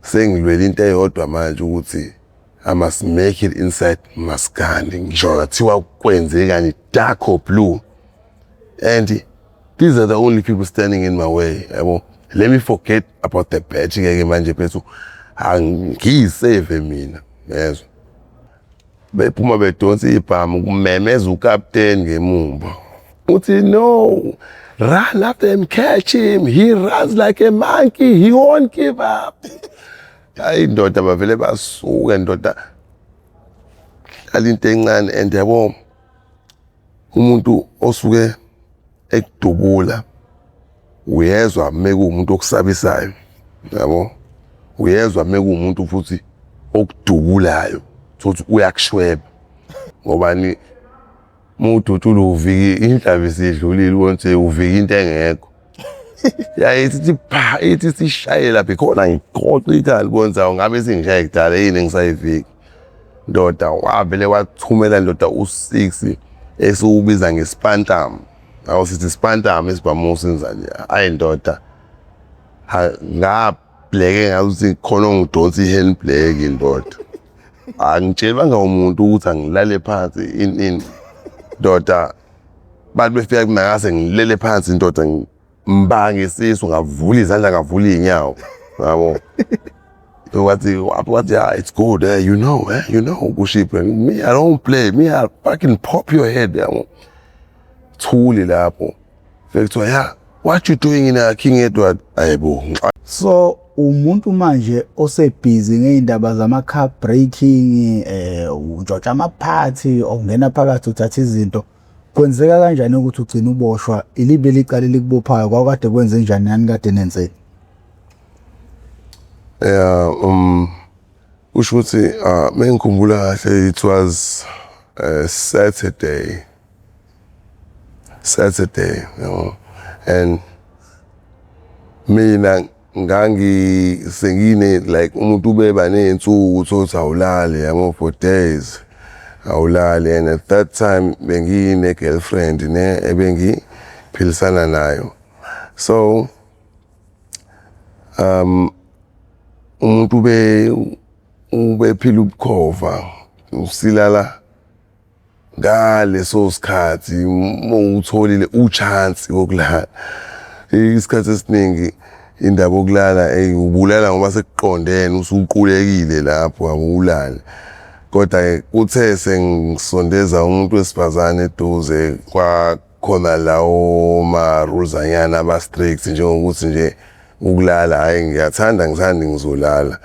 sengilwela into eyodwa manje ukuthi I must make it inside Maskandi. Ngisho ngathiwa kwenzekani dark or blue. And these are the only people standing in my way. Let me forget about the badge ke manje phethu angiyisave mina. Yezwa. Bephuma bedonsa ibhamu kumemeza uCaptain ngemumva. Uthi no, run after him, catch him. He runs like a monkey. He won't give up. Hayi ndoda bavele basuka ndoda. Alinto encane and yabo umuntu osuke ekudubula uyezwa mekuumuntu okusabisayo. Yabo. Uyezwa mekuumuntu futhi okudubulayo. Sothi uyakushweba. Ngoba ni mudutula uviki indlaba isidlulile wonke uviki into engekho. Yayithi pha ithi sishayela bikhona ngiqoqa ithali bonza ngabe singishaye kudala yini ngisayiviki. Ndoda wavele wathumela ndoda u6 esiubiza ngespantam. Awu sithi spantam esibhamusa nje. Hayi ndoda. Ngableke ngathi khona ngidonsa ihen black indoda. Angitshelwanga umuntu ukuthi angilale phansi in ndoda bathi befika kumangase ngilele phansi indoda ngimbange isisu ngavula izandla ngavula inyawo yabo what yeah it's good you know kushiphe me I don't play me I fucking pop your head yabo thuli lapho fekuthiwa yeah what you doing in King Edward ayibo. So umuntu manje osebhizi ngeindaba zama car braking ujotsha amaphathi ongena phakathi uthatha izinto kwenzeka kanjani ukuthi ugcina uboshwa ilibe licala likubophayo kwakade kwenze njani yani kade nenze? Usho ukuthi mengikhumbula kahle it was Saturday you know and mina sengine like umuntu ubeba nensuku uthi awulali yabo for days awulali and at that time bengine girlfriend ne ebengiphilisana nayo so umuntu ubephila ubukhova usilala ngale so sikhathi mawutholile uchance wokulala isikhathi esiningi indaba okulala ubulala ngoba sekuqondene usuqulekile lapho awulali kodwa uthe sengisondeza umuntu wesifazane eduze kwakhona lawo ma rules anyana aba strict njengokuthi nje ukulala hayi ngithanda ngizolala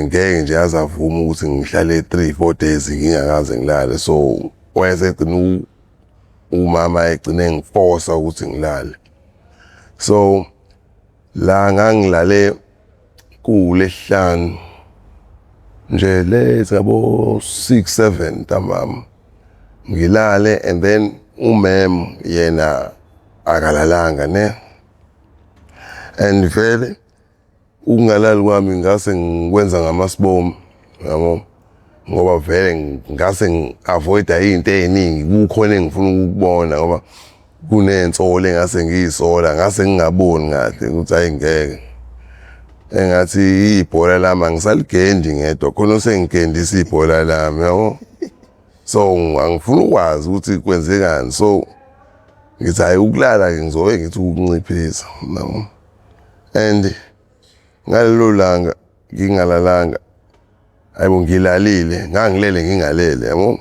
ngeke nje azavuma ukuthi ngihlale 3-4 days ngingakaze ngilale so wayesegcina umama egcine ngiforce ukuthi ngilale so la ngangilale kulesihlanu nje lezabo 6-7 ntambama ngilale and then umem yena akalalanga ne and vele ukungalali kwami ngase ngikwenza ngamasibomu yabo ngoba vele ngase ngiavoida izinto eziningi kukhona engifuna ukubona ngoba kunensolo engase ngiyisola ngase ngingaboni kahle ukuthi ayingeke engathi ibhola lami ngisaligendi ngedwa khona sengigendisa ibhola lami yabo so angifuna ukwazi ukuthi kwenzekani so ngithi hayi ukulala ke ngizoke ngithi ukunciphisa yabo and ngalelo langa ngingalalanga ayibo ngilalile ngangilele ngingalele yabo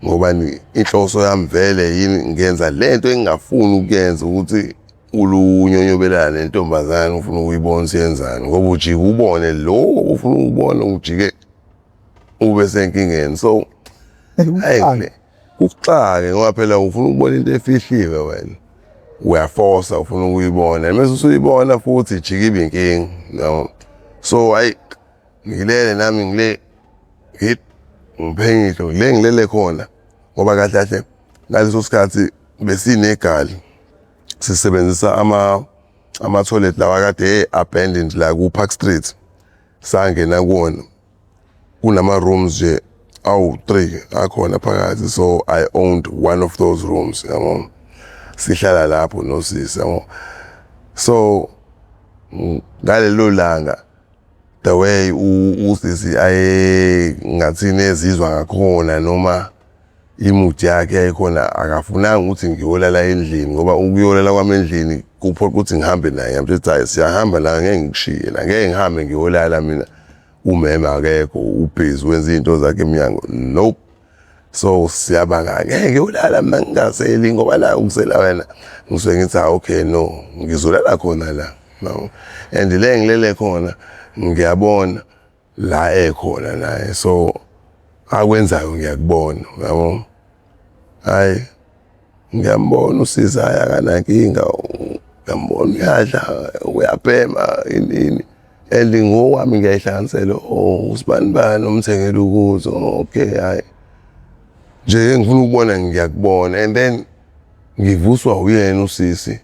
ngoba inhloso yami vele yini ngenza lento engingafuni ukuyenza ukuthi ulunyonyobelana nentombazane ufuna ukuyibona siyenzani ngoba ujike ubone lo ufuna ukubona ujike ube senkingeni so hayi ukuxake ngoba phela ufuna ukubona into efihliwe wena uyaforce ufuna ukuyibona mase usuyibona futhi ijike ibe inkingi no so hayi ngilele nami ngile hit ngiphenyisho le ngilele khona ngoba kahle kahle ngaleso sikhathi besinegali sisebenzisa ama toilet lawa kade abandoned la ku Park Street sangena kuona kunama rooms nje awu3 akhona phakathi so I owned one of those rooms yabo sihlala lapho nosisi yabo so ngalelo langa the way usisi aye ngathini ezizwa ngakhona noma imudi yakhe yayikhona akafunanga ukuthi ngiyolala endlini ngoba ukuyolala kwami endlini kuphoqa ukuthi ngihambe naye ngithi hayi siyahamba la ngeke ngishiye la ngeke ngihambe ngiyolala mina umema akekho ubhizi wenza izinto zakhe eminyango nope. So siyabanga ngeke ngiyolala mina ngingaseli ngoba la ukusela wena ngisuke ngithi okay no ngizolala khona la no and le ngilele khona ngiyabona la ekhona naye so akwenzayo ngiyakubona yabo hayi ngiyambona usizaya kanankinga ngiyambona uyadla uyabhema ini and ngowami ngiyayihlanganisela usibani umthengele ukuzo okay hayi nje ngifuna ukubona ngiyakubona and then ngivuswa uyena usisi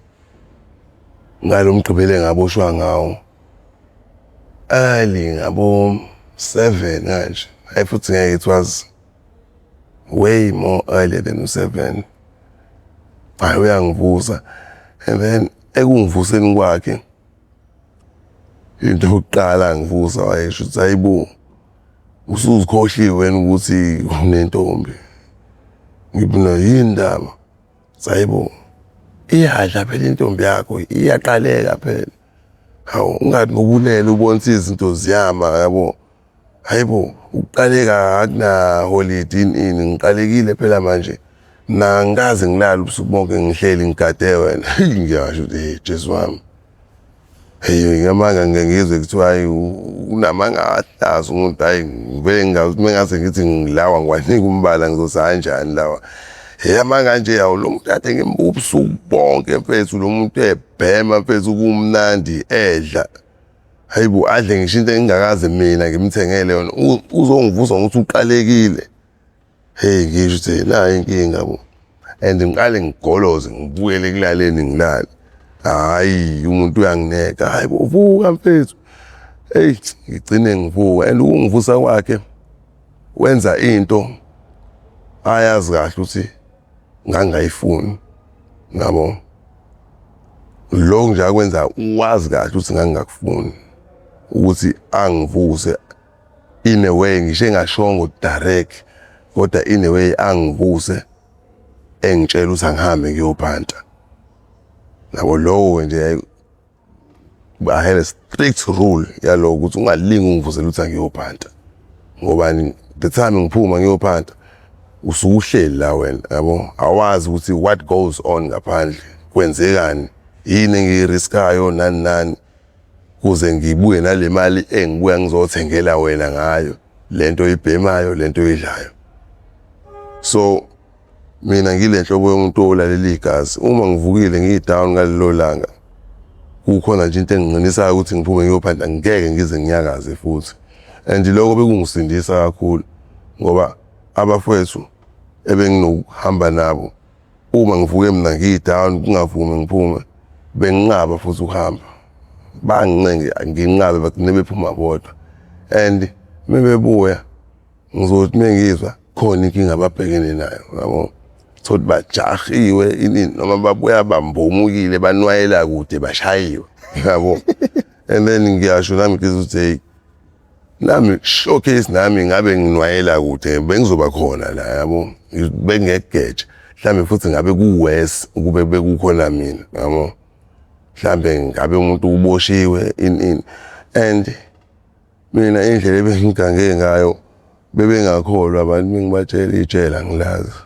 ngalomgqibelo ngaboshwa ngawo early ngabo 7 kanje I futhi ngeke it was way more earlier than 7 hayi uyangivusa and then ekungivuseni kwakhe into yokuqala ngivusa wayesho ukuthi hayibo usuzikhohliwe wena ukuthi unentombi ngibona yindaba sayibo iyadla phela intombi yakho iyaqaleka phela hawu ungathi ngobulele ubonisa izinto ziyama yabo hayibo uqaleka akuna holiday ini ngiqalekile phela manje na ngikaze ngilala ubusuku bonke ngihleli ngigade wena ngiyasho ukuthi Jesu wami hey ngamanga ngengizwe kuthiwa unamanga ahlazo umuntu hayi ngivele ngingase ngithi ngilawa ngwanika umbala ngizosa kanjani lawa amanga nje yawo lo muntu ade ngembubusuku bonke mfethu lo muntu ebhema mfethu kumnandi edla hayibo adle ngisho into engingakaze mina ngimthengele yona uzongivusa ukuthi uqalekile hey ngisho ukuthi la inkinga bo and ngiqale ngigoloze ngibuyele kulaleni ngilala hayi umuntu uyangineka hayibo vuka mfethu hey ngigcine ngivuka and ukungivusa kwakhe wenza into ayazi kahle ukuthi ngangayifuni ngabo lo nje akwenza uwazi kahle ukuthi ngangakufuni ukuthi angivuse in a way ngisho engashongo direct kodwa in a way angivuse engitshela ukuthi angihambe ngiyophanta nabo lowo nje I had a strict rule yalo ukuthi ungalingi ungivusela ukuthi angiyophanta ngoba the time ngiphuma ngiyophanta usuhleli la wena yabo awazi ukuthi what goes on ngaphandle kwenzekani yini engiriskayo nani kuze ngibuye nale mali engibuya ngizothengela wena ngayo lento ibhemayo lento idlayo. So mina ngile nhlobo yomuntu olalela igazi uma ngivukile ngidown ngalelo langa kukhona nje into enginqinisayo ukuthi ngiphume ngiyophanda ngeke ngize nginyakaze futhi and lokho bekungisindisa kakhulu ngoba abafowethu ebenginokuhamba nabo uma ngivuke mina ngidown kungavumi ngiphume benginqaba futhi ukuhamba bangincenga nginqabe bagcine bephuma bodwa and mebebuya ngizothi mengizwa khona inkinga ababhekene nayo yabo thothi bajahiwe ini noma babuya bambomukile banwayela kude bashayiwe yabo and then ngiyasho nami ukuthi nami showcase nami ngabe nginwayela kude bengizoba khona la yabo bengegeje mhlambe futhi ngabe kuwest ukube bekukhona mina yabo mhlambe ngabe umuntu uboshiwe in and mina indlela ebengigange ngayo bebengakholwa abantu bengibatshela ijela ngilazi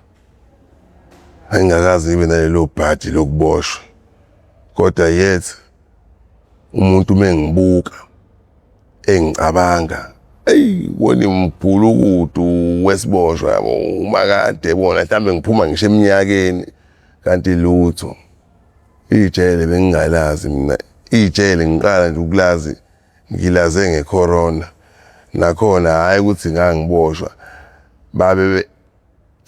angikazi ibe nalelo bhadi lokuboshwa kodwa yet umuntu mengibuka engicabanga wona umbhulukudu wesiboshwa yabo umakade bona mhlambe ngiphuma ngisho eminyakeni kanti lutho ijele bengingalazi mina ijele ngiqala nje ukulazi ngilaze ngecorona nakhona hayi ukuthi ngangiboshwa babe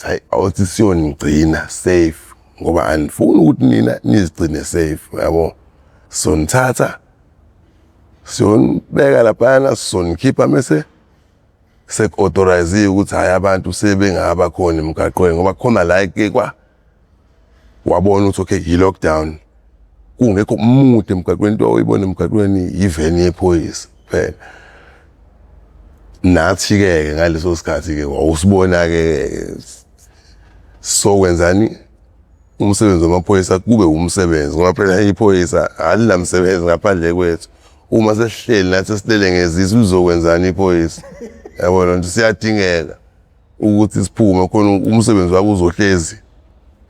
hayi awuthi siyonigcina safe ngoba anifuni ukuthi nina nizigcine safe yabo sonithatha siyonibeka lapha sonikhipha mase sek-authorize ukuthi hayi abantu sebengaba khona emgaqweni ngoba khona la eke wabona ukuthi okay i-lockdown kungekho umuntu emgaqweni into oyibona emgaqweni yiveni yephoyisa phela nathi-ke ngaleso sikhathi-ke wawusibona-ke sokwenzani umsebenzi wamaphoyisa kube umsebenzi ngoba phela iphoyisa alinamsebenzi ngaphandle kwethu. Uma sesihleli nathi silele ngezizwe lizokwenzani iphoyisa? Yabona nje siyadingeka ukuthi siphume khona umsebenzi wabo uzohlezi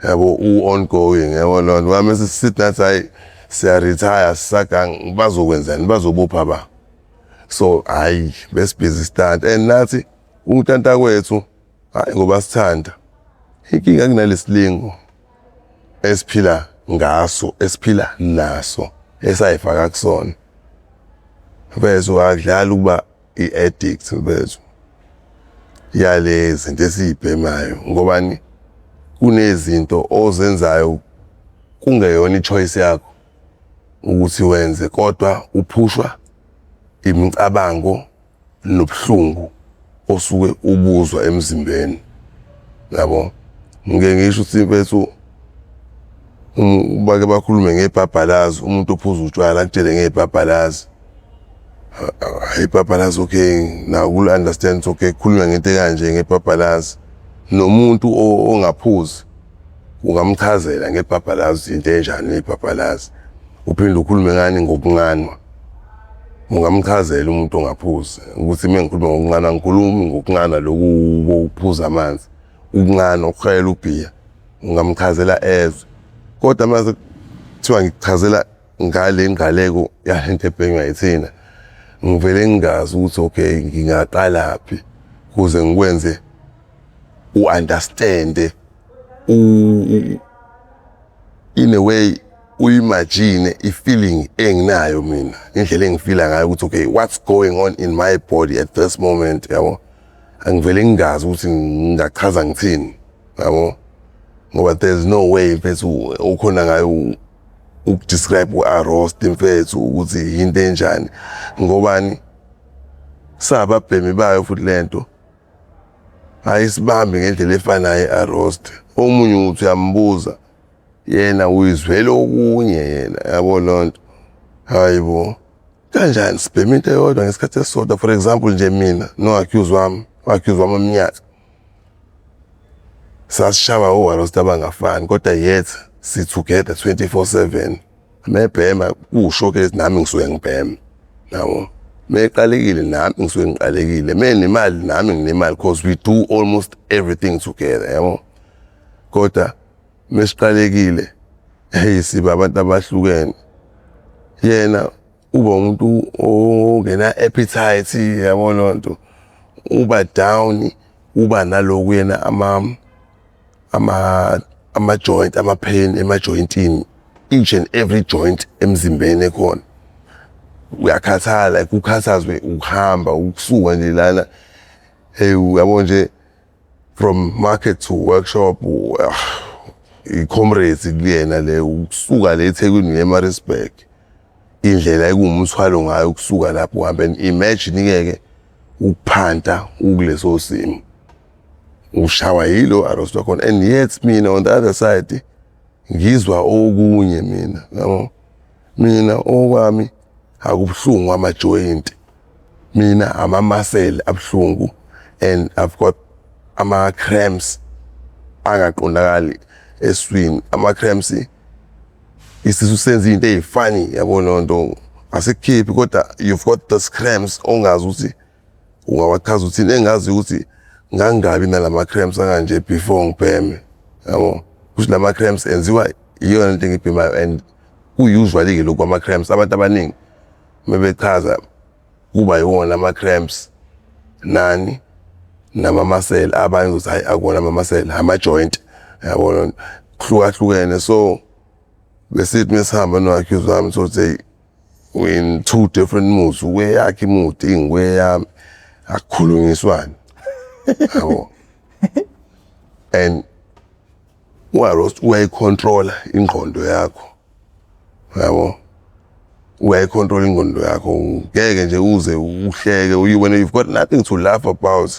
yabo u-ongoing yabona ngoba mase sithi nathi hayi siya-retire sisagang bazokwenzani bazobopha ba. So hayi besibhizi stand and nathi ukuntanta kwethu hayi ngoba sithanda inkinga kunalesilingo esiphila ngaso esiphila naso esayifaka kusona bese akudlala ukuba i-addict bethu yalezi zinto esizibhemayo ngobani kunezinto ozenzayo kungeyona ichoice yakho ukuthi wenze kodwa uphushwa imicabango nobuhlungu osuke ubuzwa emzimbeni yabo ngeke ngisho ukuthi bethu bake bakhulume ngebhabhalazi umuntu ophuza utshwala akutshele ngebhabhalazi ibhabhalazi okay now we'll understand okay khuluma ngento kanje ngebhabhalazi nomuntu ongaphuzi ungamchazela ngebhabhalazi into enjani ngebhabhalazi uphinde ukhulume ngani ngokunganwa ungamchazela umuntu ongaphuzi ukuthi mengikhuluma ngokunganwa ngikhulumi ngokunganwa lokuphuza amanzi ukunganwa ukukhayela ubhiya ungamchazela ezwe kodwa mase kuthiwa ngikuchazela ngale ngaleko yalento ebhengwa yithina ngivele ngingazi ukuthi okay ngingaqalaphi kuze ngikwenze u-understand in a way uyimagine i-feeling enginayo mina indlela engifila ngayo ukuthi okay what's going on in my body at this moment yabo angivele ngingazi ukuthi ngingachaza ngithini yabo ngoba there's no way mfethu ukhona ngayo ukudescribe u-arrest mfethu ukuthi into enjani ngobani sababhemi bayo futhi lento ayisibambi ngendlela efanayo i-arrest omunye uthi uyambuza yena uyizwele okunye yena yabo lonto hayibo kanjani sibhemi into eyodwa ngesikhathi esisodwa for example nje mina no-accuse wami omnyaka sasishaba o-arrest abangafani kodwa yet si-together 24/7 mebhema kusho ke nami ngisuke ngibhema yabo meqalekile nami ngisuke ngiqalekile menemali nami nginemali because we do almost everything together yabo kodwa mesiqalekile hey siba abantu abahlukene yena uba umuntu ongena appetite yabo lonto uba down uba naloku yena ama-joint ama-pain ema-jointini each and every joint emzimbeni ekhona uyakhathala kukhathazwe ukuhamba ukusuka nje lana hey yabo nje from market to workshop i-comrades kuyena le ukusuka le eThekwini eMaritzburg indlela ekuwumthwalo ngayo ukusuka lapho uhambe imagine-ke ukuphanta ukuleso simo ushawa yilo arrest wakhona and yet mina on the other side ngizwa okunye mina yabo mina okwami akubuhlungu ama-joint mina ama-muscle abuhlungu and I've got ama-cramps angaqondakali eswini ama-cramps isisu senza into ey'fani yabo lonto asikukhiphi kodwa you've got those cramps ongazi ukuthi ungawachaza uthini engazi ukuthi ngangabi nalama-cramps anganje before ngibheme yabo kusho lama-cramps enziwa iyona into engibhemayo and usually-ke lokhu ama-cramps abantu abaningi mebechaza kuba yiwona ama-cramps nani nama-muscle abanye ukuthi hayi akuwona ama-muscle ama-joint yabo kuhlukahlukene so besithi mesihamba no-accuse wami sothi we in two different moods uyakhe imood ingweyami akukhulunyiswana yabo and u-arrest uyayicontrola ingqondo yakho yabo uyayicontrola ingqondo yakho ngeke nje uze uhleke when you've got nothing to laugh about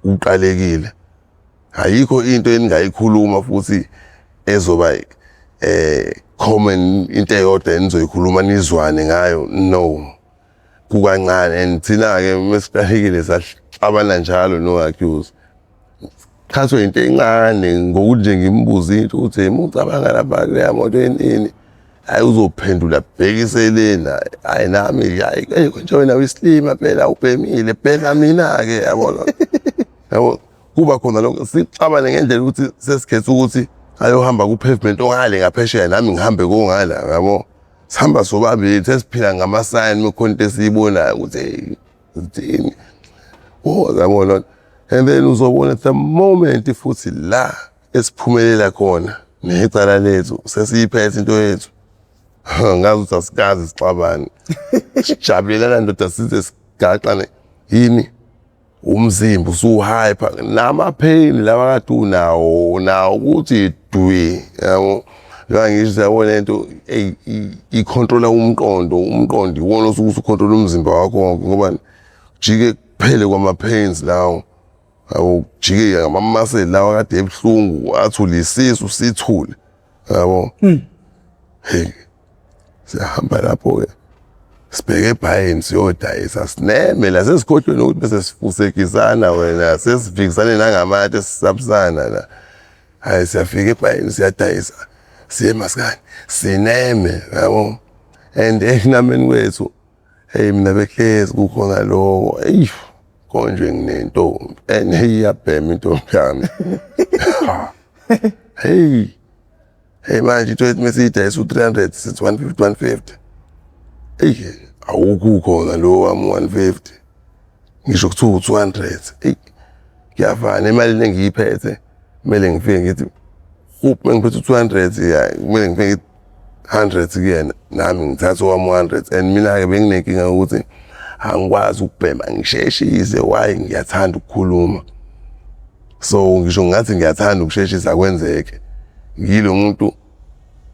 uqalekile ayikho into eningayikhuluma futhi ezoba common into eyodwa enizoyikhuluma nizwane ngayo no kukancane and thina-ke mesiqalekile xabana njalo no-accuse. Khathwe into encane ngokuthi nje ngimbuza into ukuthi ucabanga lapha kuleya moto yenini, hayi uzophendula bhekiselena, hayi nami hayi konje wena uyislima phela ubhemile phela mina-ke yabona. Yabo kuba khona lokho sixabane ngendlela ukuthi sesikhetha ukuthi ayohamba ku-pavement ongale ngaphesheya nami ngihambe kongala yabo. Sihamba sobabili sesiphila ngama-sign kukhona into esiyibonayo ukuthi hey yabona. And then uzobona the moment futhi la esiphumelela khona necala lethu sesiyiphethe into yethu, ngazi ukuthi asikazi sixabane. Sijabulelana ndoda size sigaxane yini umzimba usuhyper nama-pain lawa kade unawo ukuthi dwi yabo. Ngisho siyabona lento icontrola umqondo iwona osuke usucontrola umzimba wakho wonke ngoba jike kuphele kwama-pains lawo. Awujike ngama-muscle lawa kade ebuhlungu athule isisu sithule yabo. Hey siyahamba lapho-ke sibheke ebhayeni siyodayisa sineme la sesikhohlwe nokuthi bese sifusekisana wena sesifikisane nangamathe sisabusana la. Hayi siyafika ebhayeni siyadayisa siye maskandi sineme yabo. And ekunameni kwethu hey mina behlezi kukhona lo konje nginentombi and iyabhema intombi yami. Hey manje ithi mesiyidayisa u300 sithi 150. Awukukhona lo wami 150 ngisho kuthiwa 200. Kuyafana imali engiyiphethe kumele ngifike ngithi uphi ngiphethe 200 ya kumele ngifike 100 kuyena nami ngithatha wami 100. And mina-ke benginenkinga ukuthi angikwazi ukubhema ngisheshise. Why? Ngiyathanda ukukhuluma, so ngisho ngathi ngiyathanda ukusheshisa kwenzeke ngilo muntu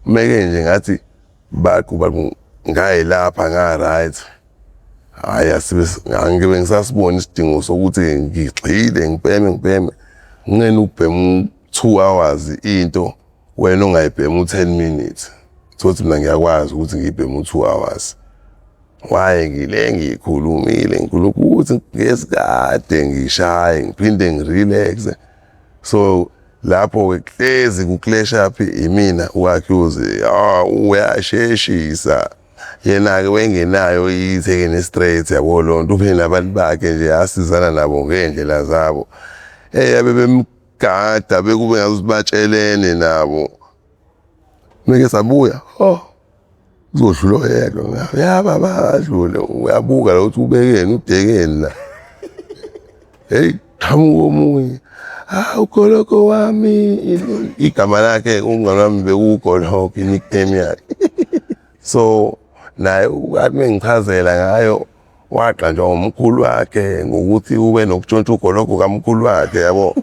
meke nje ngathi baqhuba ngaye lapha nga-right. Hayi angibe ngisasibona isidingo sokuthi ngigxile ngibheme ngingena ukubhema 2 hours into wena ongayibhema u10 minutes. Thothi mina ngiyakwazi ukuthi ngibheme u2 hours. Why? Ngikhulumile ukuthi ngesikade ngishaye ngiphinde ngirelaxe. So lapho ke hlezi kuclash up imina u-accuse uyasheshisa yena-ke wengenayo ithekene straight yabo lonto uphinde nabantu bakhe nje asizana nabo ngendlela zabo. Bebemgada bekube ngazuthi batshelene nabo. Meke sabuya uzodlula yedwa yaba badlule uyabuka la ukuthi ubekeni udekeni la. Hey qhamuka omunye uGoloko wami igama lakhe umngane wami bekuGoloko i-nickname yakhe. So naye ukathi mengichazela ngayo waqanjwa umkhulu wakhe ngokuthi ube nokutshontsha uGoloko kamkhulu wakhe yabo.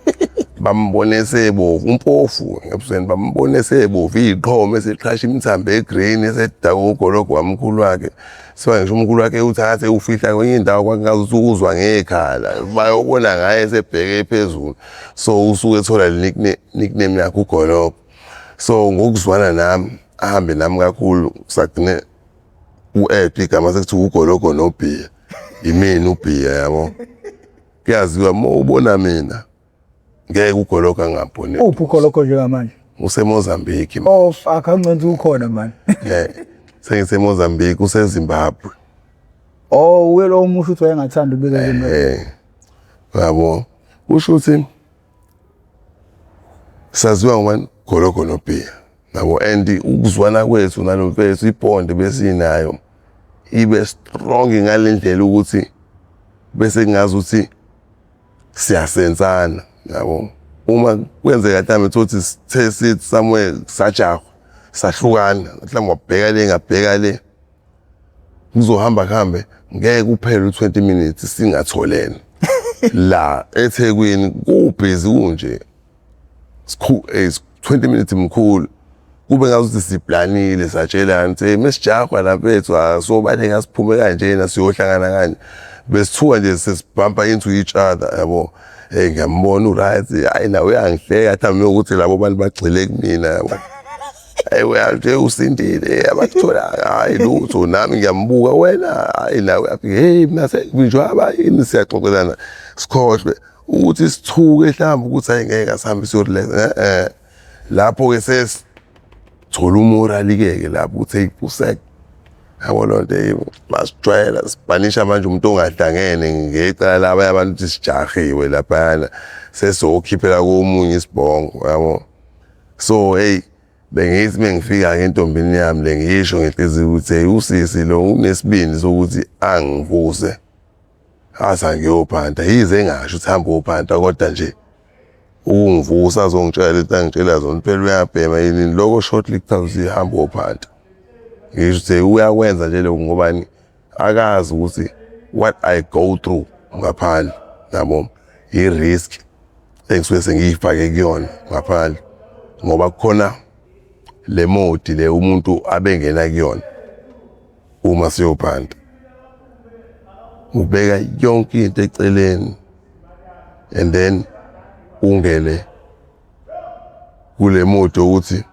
Bambone sebovu umpofu ebusweni bambone sebovu iqhome eseqhasha imithambo egreen esedaka uGoloko wamkhulu wakhe. So ngisho umkhulu wakhe uthathe ufihla kwenye indawo kwangazi ukuzwa ngekhala bayobona ngaye sebheke phezulu. So usuke ethola le nickname yakhe uGoloko. So ngokuzwana nami ahambe nami kakhulu sagcine u-Ed igama sekuthiwa uGoloko noBhiya imini uBhiya yabo. Kuyaziwa uma ubona mina ngeke uGoloko angabhoni. Uphi uGoloko njengamanje? UseMozambique. Oh fuck angcenze ukhona man. SengiseMozambique useZimbabwe. Uwe lo musho uthi wayengathanda ubika eZimbabwe. Yabo usho ukuthi saziwa ngubani Goloko noBhiya yabo. And ukuzwana kwethu nalo mfethu ibond besinayo ibe strong ngalendlela ukuthi bese ngazi ukuthi siyasenzana yabo. Uma kwenzeka mhlawumbe thothi sithi somewhere sajaha sahlukana mhlawumbe wabheka le ngabheka le kuzohamba kuhambe ngeke kuphele u20 minutes singatholene. La eThekwini kubhizi kunje 20 minutes mkhulu kube ngazuthi siplanile satshelana ukuthi mesijahwa laphethu asobaleka siphume kanjena siyohlangana kanje besithuka nje sesibumpa into each other yabo. Ngiyambona uright hayi nawe uyangihleka mhlawumbe ukuthi labo bantu bagxile kumina yabo. Wena nje usindile abakuthola hayi lutho nami ngiyambuka wena hayi nawe afi hey mina sekunjwaba yini siyaxoxelana sikhohlwe ukuthi sithuke mhlawumbe ukuthi ayingeke asihambe siyorelax lapho ke sesithola umorali ke lapho ukuthi usek yabo lonto basijwayela sibanisha manje umuntu ongahlangene ngecala laba abantu ukuthi sijahiwe lapha sesokhiphela komunye isibhongo yabo so hey bengithi mengifika ke entombini yami le ngisho ngenhliziyo ukuthi usisi lo unesibindi sokuthi angivuse asa ngiyophanda yize ngasho ukuthi hamba uyophanda kodwa nje ungivusa azongitshela ukuthi angitshela zona phela uyabhema yini lokho shortly kuthiwa hamba uyophanda ngisho ukuthi uyakwenza nje lokho ngobani akazi ukuthi what I go through ngaphandle yabo i-risk engisuke sengiyifake kuyona ngaphandle ngoba kukhona le mode le umuntu abengena kuyona uma siyophanda ubeka yonke into eceleni and then ungene kule mode ukuthi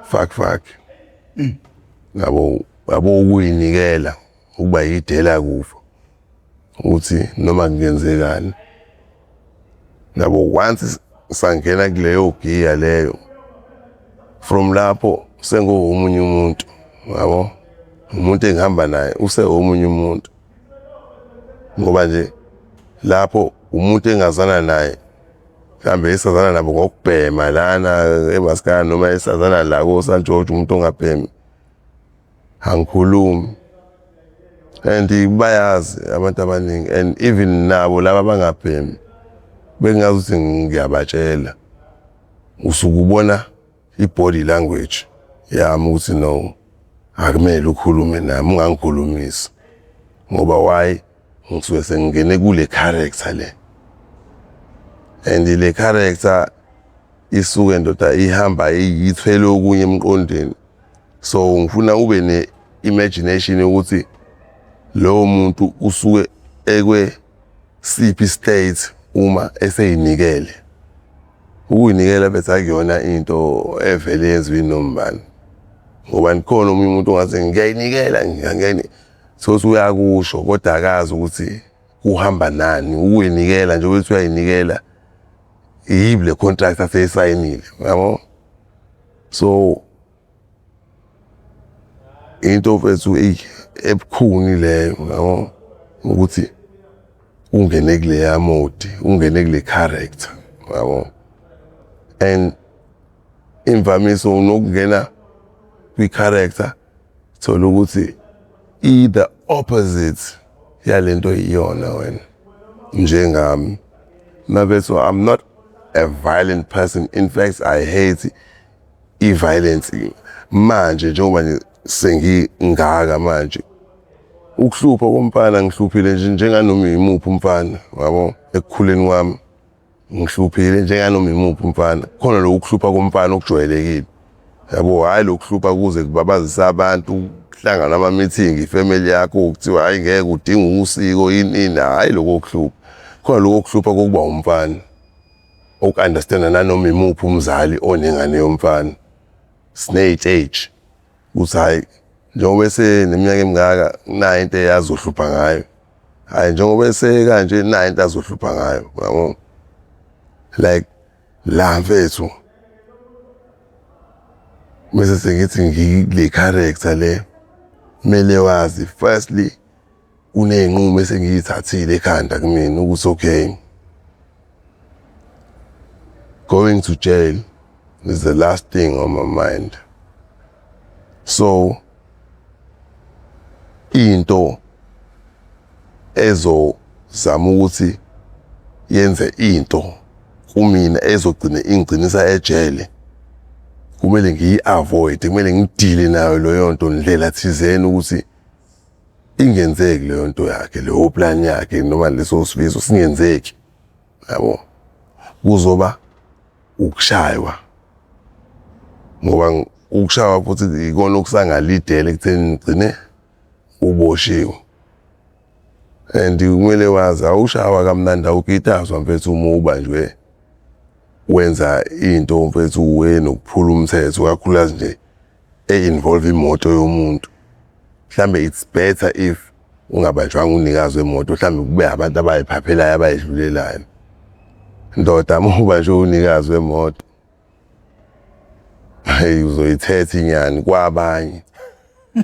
fuck yabo ukuyinikela ukuba yidela kufa ukuthi noma kungenzekani yabo once sangena kuleyo gear leyo from lapho sengomunye umuntu yabo umuntu engihamba naye useomunye umuntu ngoba nje lapho umuntu engazana naye mhlambe esazana nabo ngokubhema lana eMaskana noma esazana la ko St George umuntu ongabhemi angikhulumi and bayazi abantu abaningi and even nabo laba bangabhemi bengazuthi ngiyabatshela usukubona i-body language yami ukuthi no akumele ukhulume nami ungangikhulumisi ngoba why ngisuke sengene kule character le and le character isuke ndoda ihamba ithwele okunye emqondweni so ngifuna ube ne-imagination ukuthi lowo muntu usuke ekwe siphi state uma eseyinikele ukuyinikela bese akuyona into evele yenziwe nombani ngoba nikhona omunye umuntu ongathi ngiyayinikela ngiyangeni so uyakusho kodwa akazi ukuthi uhamba nani ukuyinikela nje ukuthi uyayinikela yibi le contract aseyisayinile yabo so into fethu ebukhuni leyo yabo ukuthi ungene kule ya mode ungene kule character yabo and imvamiso unokungena kwi-character thola ukuthi either opposite yalento iyona wena njengami mabethu I'm not a violent person, in fact I hate i-violence manje njengoba sengingaka manje ukuhlupha komfana ngihluphile nje njenganoma imuphi umfana yabo ekukhuleni kwami ngihluphile njenganoma imuphi umfana khona lo ukuhlupha komfana okujwayelekile yabo hayi lokuhlupha kuze kubabazisa abantu kuhlangana ama-meeting ifamily yakho ukuthiwa hayi ngeke udinga usiko yini hayi lokho kuhlupha khona lokho kuhlupha kokuba umfana uku-understanda nanoma imuphi umzali onengane yomfana sine-age ukuthi hayi njengoba eseneminyaka emingaka nayo into eyazohlupha ngayo hayi njengoba esekanje nayo into azohlupha ngayo yabo like la mfethu mase sengithi ngile character le mele wazi firstly uneyinqumo esengiyithathile ekhanda kumina ukuthi okay going to jail is the last thing on my mind so into ezozama ukuthi yenze into kumina ezogcina ingcinisa ejele kumele ngiyi-avoid kumele ngidile nayo leyo nto ndlela thizeni ukuthi ingenzeki leyo nto yakhe leyo plan yakhe noma leso sifiso singenzeki yabo kuzoba ukushaywa ngoba ukushaywa futhi ikona okusangalidele ekutheni ngigcine uboshiwe and kumele wazi awushawa kamnandi awugitazwa mfethu uma ubanjwe wenza into mfethu nokuphula umthetho kakhulukazi nje e-involve imoto yomuntu. Mhlambe it's better if ungabanjwanga unikazi wemoto, mhlambe kube abantu abayiphaphelayo abayidlulelayo. Ndoda uma ubanjwe unikazi wemoto, hey uzoyithetha inyani kwabanye.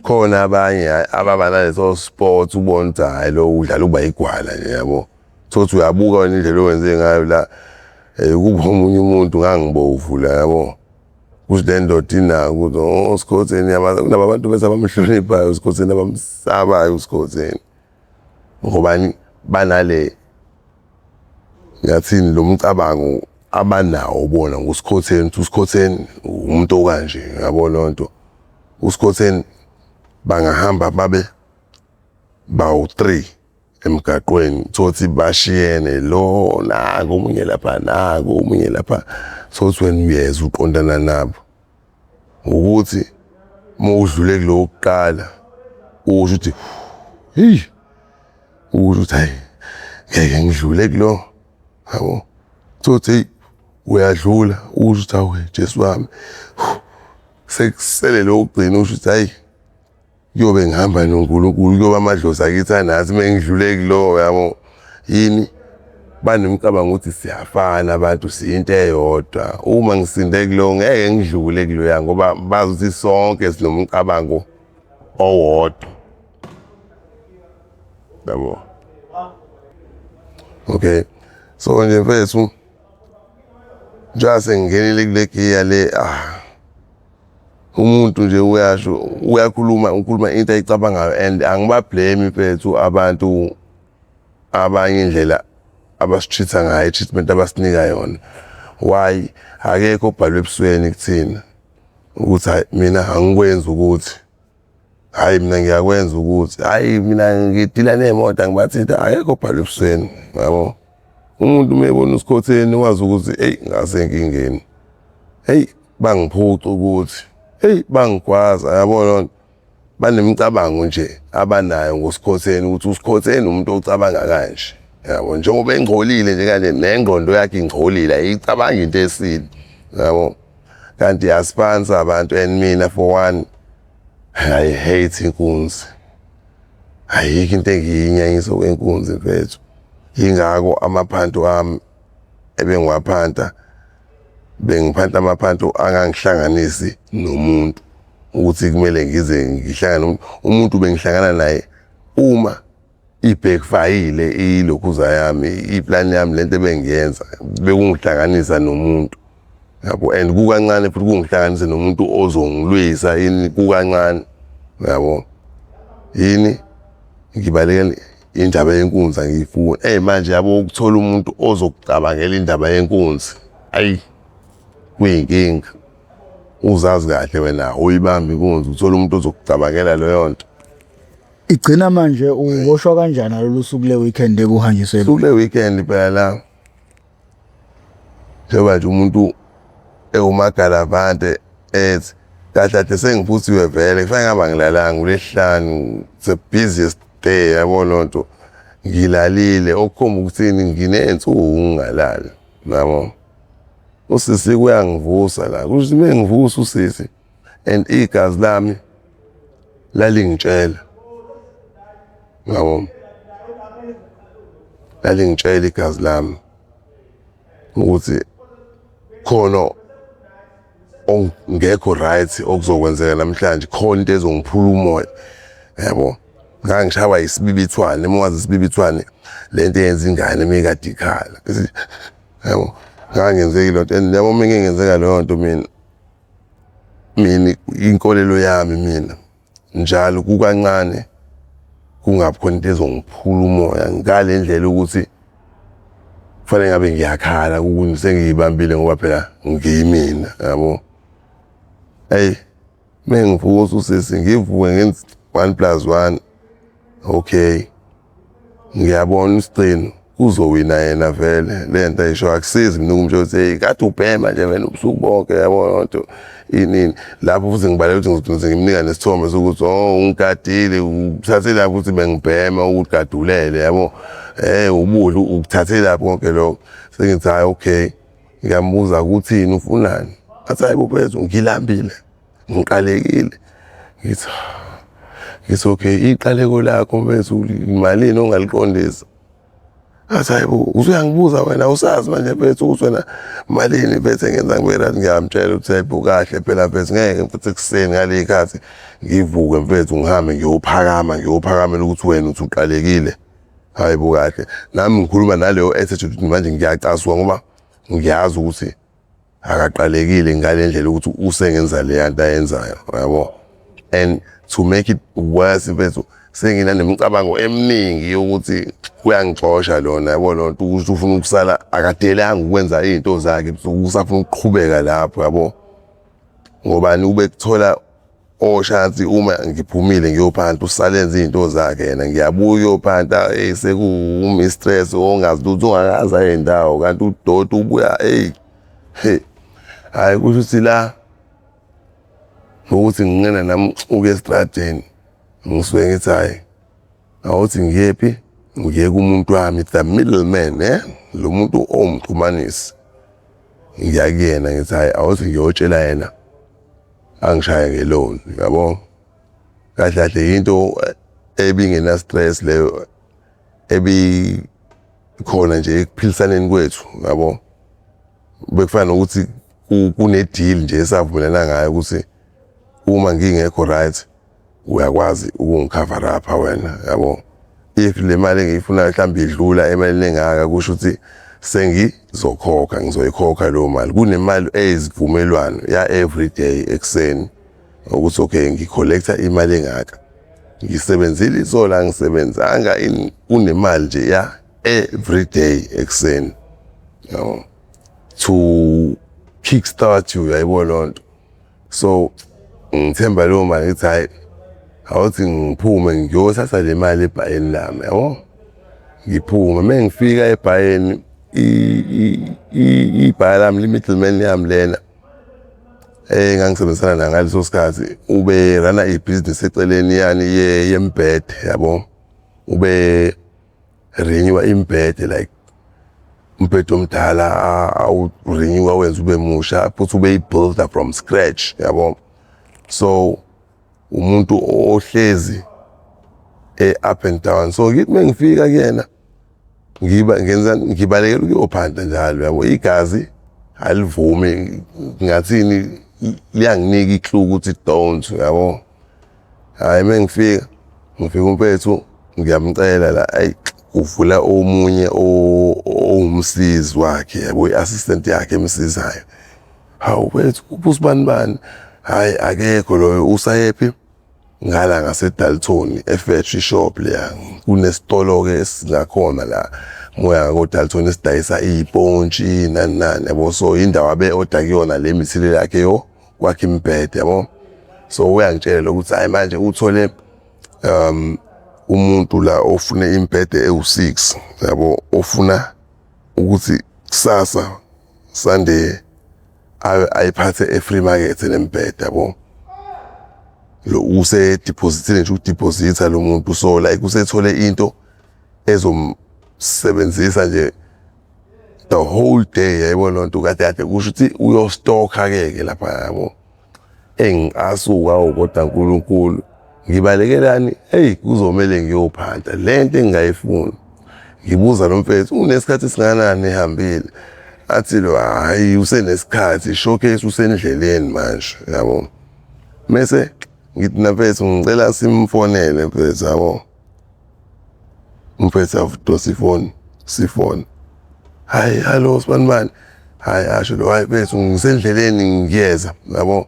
Khona abanye ababa naleso sport ubona ukuthi hayi lo udlala uba igwala nje yabo. Thothi uyabuka wena indlela owenze ngayo la kuba omunye umuntu ngangibovu la yabo. Kuthi le ndoda inako ukuthi uSkhotheni yabazi kunaba abantu bese abamhloniphayo uSkhotheni abamsabayo uSkhotheni. Ngoba banale yathini lo mcabango abanawo bona nguSkhotheni, uSkhotheni umuntu okanje yabo lonto. uSkhotheni bangahamba babe bawu-3 emgaqweni thothi bashiyene lo nako omunye lapha nako omunye lapha. Thothi wena uyeza uqondana nabo ukuthi uma udlule kulo wokuqala usho ukuthi hey usho ukuthi hayi ngeke ngidlule kulo yabo. Thothi uyadlula usho ukuthi hawe Jesu wami sekusele lo ugcina usho ukuthi hayi kuyobe ngihamba noNkulunkulu kuyoba amadlozi akithi anathi mengidlule kulo yabo. Yini banemcabango ukuthi siyafana abantu siyinto eyodwa. Uma ngisinde kulo ngeke ngidlule kulo ya ngoba bazi ukuthi sonke sinomcabango owodwa yabo. Okay, so nje mfethu njengoba ngingenile kule gear le umuntu nje uyasho ukhuluma into ayicabangayo and angibablame mfethu abantu abanye indlela abasitreat ngayo treatment abasinika yona. Why akekho obhalwe ebusweni kuthina ukuthi hayi mina angikwenza ukuthi hayi mina ngiyakwenza ukuthi hayi mina ngidila nemoto angibathinta, akekho obhalwe ebusweni yabo. Umuntu mebona uSkhotheni wazi ukuthi hey ngase nkingeni, hey bangiphuca ukuthi hey bangigwaza yabo lonto. Banemcabango nje abanayo ngoSkhotheni ukuthi uSkhotheni umuntu ocabanga kanje yabo. Njengoba engcolile nje kanje nengqondo yakhe ingcolile ayicabanga into esile yabo. Kanti yasiphansa abantu and mina for one I hate inkunzi. Ayikho into engiyinyanyiso kwenkunzi mfethu. Ingako amaphanto ami ebengiwaphanta bengiphanta amaphanto angangihlanganisi nomuntu ukuthi kumele ngize ngihlangane umuntu bengihlangana naye uma ibhekfayile ilokhuza yami iplan yami lento bengiyenza bekungihlanganisa nomuntu yabo. And kukancane futhi kungihlanganise nomuntu ozongilwisa yini kukancane yabo. Yini ngibalekela indaba yenkunzi angiyifuni. Manje yabo ukuthola umuntu ozokucabangela indaba yenkunzi ayi kuyinkinga. Uzazi kahle wena uyibamba inkunzi uthola umuntu ozokucabangela leyo nto. Igcina manje uboshwa kanjani lolu suku le weekend ekuhanjiswe? Suku le weekend phela la njengoba nje umuntu ewumagalavante ethi kahle sengiphuthiwe vele kufanele ngaba ngilalanga uLesihlanu, it's the busiest day yabo lonto. Ngilalile okukhomba ukuthini nginensuku ngingalali yabo. Usisi kuyangivusa la kusho mengivusa usisi and igazi lami lalingitshela yabo. Lalingitshela igazi lami ukuthi khona ongekho right okuzokwenzeka namhlanje, khona into ezongiphula umoya yabo. Ngangishaywa isibibithwane, mwazi isibibithwane lento eyenza ingane mekade ikhala yabo. Ngangenzeki lonto and yabo menge ngenzeka leyo nto mina inkolelo yami mina njalo kukancane kungabi khona into ezongiphula umoya ngale ndlela ukuthi kufanele ngabe ngiyakhala ukuthi sengiyibambile ngoba phela ngiyimina yabo. Hey mengivuka usisi ngivuke ngenza 1+1 okay ngiyabona isigcino uzowina yena vele lento ayisho akusizi mina ukumsho ukuthi hey kade ubhema nje wena ubusuku bonke yabo lonto inini. Lapho futhi ngibalela ukuthi ngizothi ngimnika nesithombe sokuthi ungigadile uthathe lapho ukuthi bengibhema ukuthi gadulele yabo. Ubudla ukuthathe lapho konke lokho sengithi hayi okay ngiyambuza ukuthini ufunani, athi hayi bophethu ngilambile ngiqalekile. Ngithi okay, iqaleko lakho mfethu imalini ongaliqondisa? Athi hayi bo, usuyangibuza wena usazi manje mfethu ukuthi wena malini mfethu engenza ngibe right? Ngiyamtshela ukuthi hayi bo, kahle phela mfethu ngeke mfethu ekuseni ngale khathi ngivuke mfethu ngihambe ngiyophakamela ukuthi wena uthi uqalekile. Hayi bo, kahle nami ngikhuluma naleyo attitude manje ngiyacasuka ngoba ngiyazi ukuthi akaqalekile ngale ndlela ukuthi usengenza le nto ayenzayo, yabo. And to make it worse mfethu senginanemicabango eminingi yokuthi kuyangixosha lona, yabo, lo nto ukuthi ufuna ukusala akadelanga ukwenza izinto zakhe usafuna ukuqhubeka lapho, yabo. Ngobani ube kuthola oshansi uma ngiphumile ngiyophanta usalenza izinto zakhe yena ngiyabuya uyophanta sekuwumistress ongazi lutho ongakaza ey'ndawo kanti uDoti ubuya hayi kusho ukuthi la ngokuthi nginqena nami uke estradeni ngisuke ngithi hayi awuthi ngiyephi ngiye kumuntu wami the middleman, lo muntu owumxhumanisi ngiya kuyena ngithi hayi awuthi ngiyotshela yena angishaye ngeloni, yabo. Kahle kahle into ebingena stress leyo ebikhona nje ekuphilisaneni kwethu, yabo. Bekufana nokuthi kune deal nje esavumelana ngayo ukuthi uma ngingekho right uyakwazi ukungicover up wena, yabo. If le mali engiyifuna mhlawumbe idlula emalini engaka kusho ukuthi ngizoyikhokha leyo mali. Kunemali eyizivumelwano ya everyday ekuseni ukuthi okay ngicollecta imali engaka, ngisebenzile isola ngisebenzanga kunemali nje ya everyday ekuseni, yabo, to kickstart you, yayibona lonto. So ngithemba leyo mali ngithi hayi awuthi ngiphume ngiyothatha le mali ebhayeni lami, yabo. Ngiphume mengifika ebhayeni ibhaya lami le-middleman yami lena engangisebenzisana ngaleso sikhathi ube rana ibhizinisi eceleni yani yembhede, yabo. Ube renewa imbhede like umbhede omdala awurenewa wenza ube musha futhi ube builder from scratch, yabo. So umuntu ohlezi up and down. So ngithi mengifika kuyena ngibalekela ukuyophanda njalo, yabo. Igazi alivumi ngathini liyanginika iclue ukuthi don't, yabo. Hayi mengifika umfethu ngiyamcela la ayi uvula omunye owumsizi wakhe, yabo, i-assistant yakhe emsizayo. Hawu wethu ubusibani hayi akekho loyo usayephi ngala ngaseDalton eFactory shop leya kunesitolo ke singakhona la moya ngoDalton esidayisa ipontshi nani, yabo. So indawo abe order kuyona le mithile yakhe yo kwakhe imbhede, yabo. So uyangitshela ukuthi hayi manje uthole umuntu la ofune imbhede ewu6, yabo, ofuna ukuthi kusasa Sunday ayiphathe e-free market lembhede, yabo. Lo usedepositile nje udeposita lo muntu, so like usethole into ezomsebenzisa nje the whole day, yayibona lonto. Kade kusho ukuthi uyostocka ke lapha, yabo. Engasuka kodwa uNkulunkulu ngibalekelani kuzomela ngiyophanda lento engingayifuni. Ngibuza lo mfethu unesikhathi singanani ehambile, athi lo hayi usenesikhathi showcase usendleleni manje, yabo. Mase ngithi mfethu ngicela simfonele mfethu, yabo. Mfethu avudosa ifoni sifona, hayi hello sibani, hayi asho lo hayi mfethu ngisendleleni ngiyeza, yabo.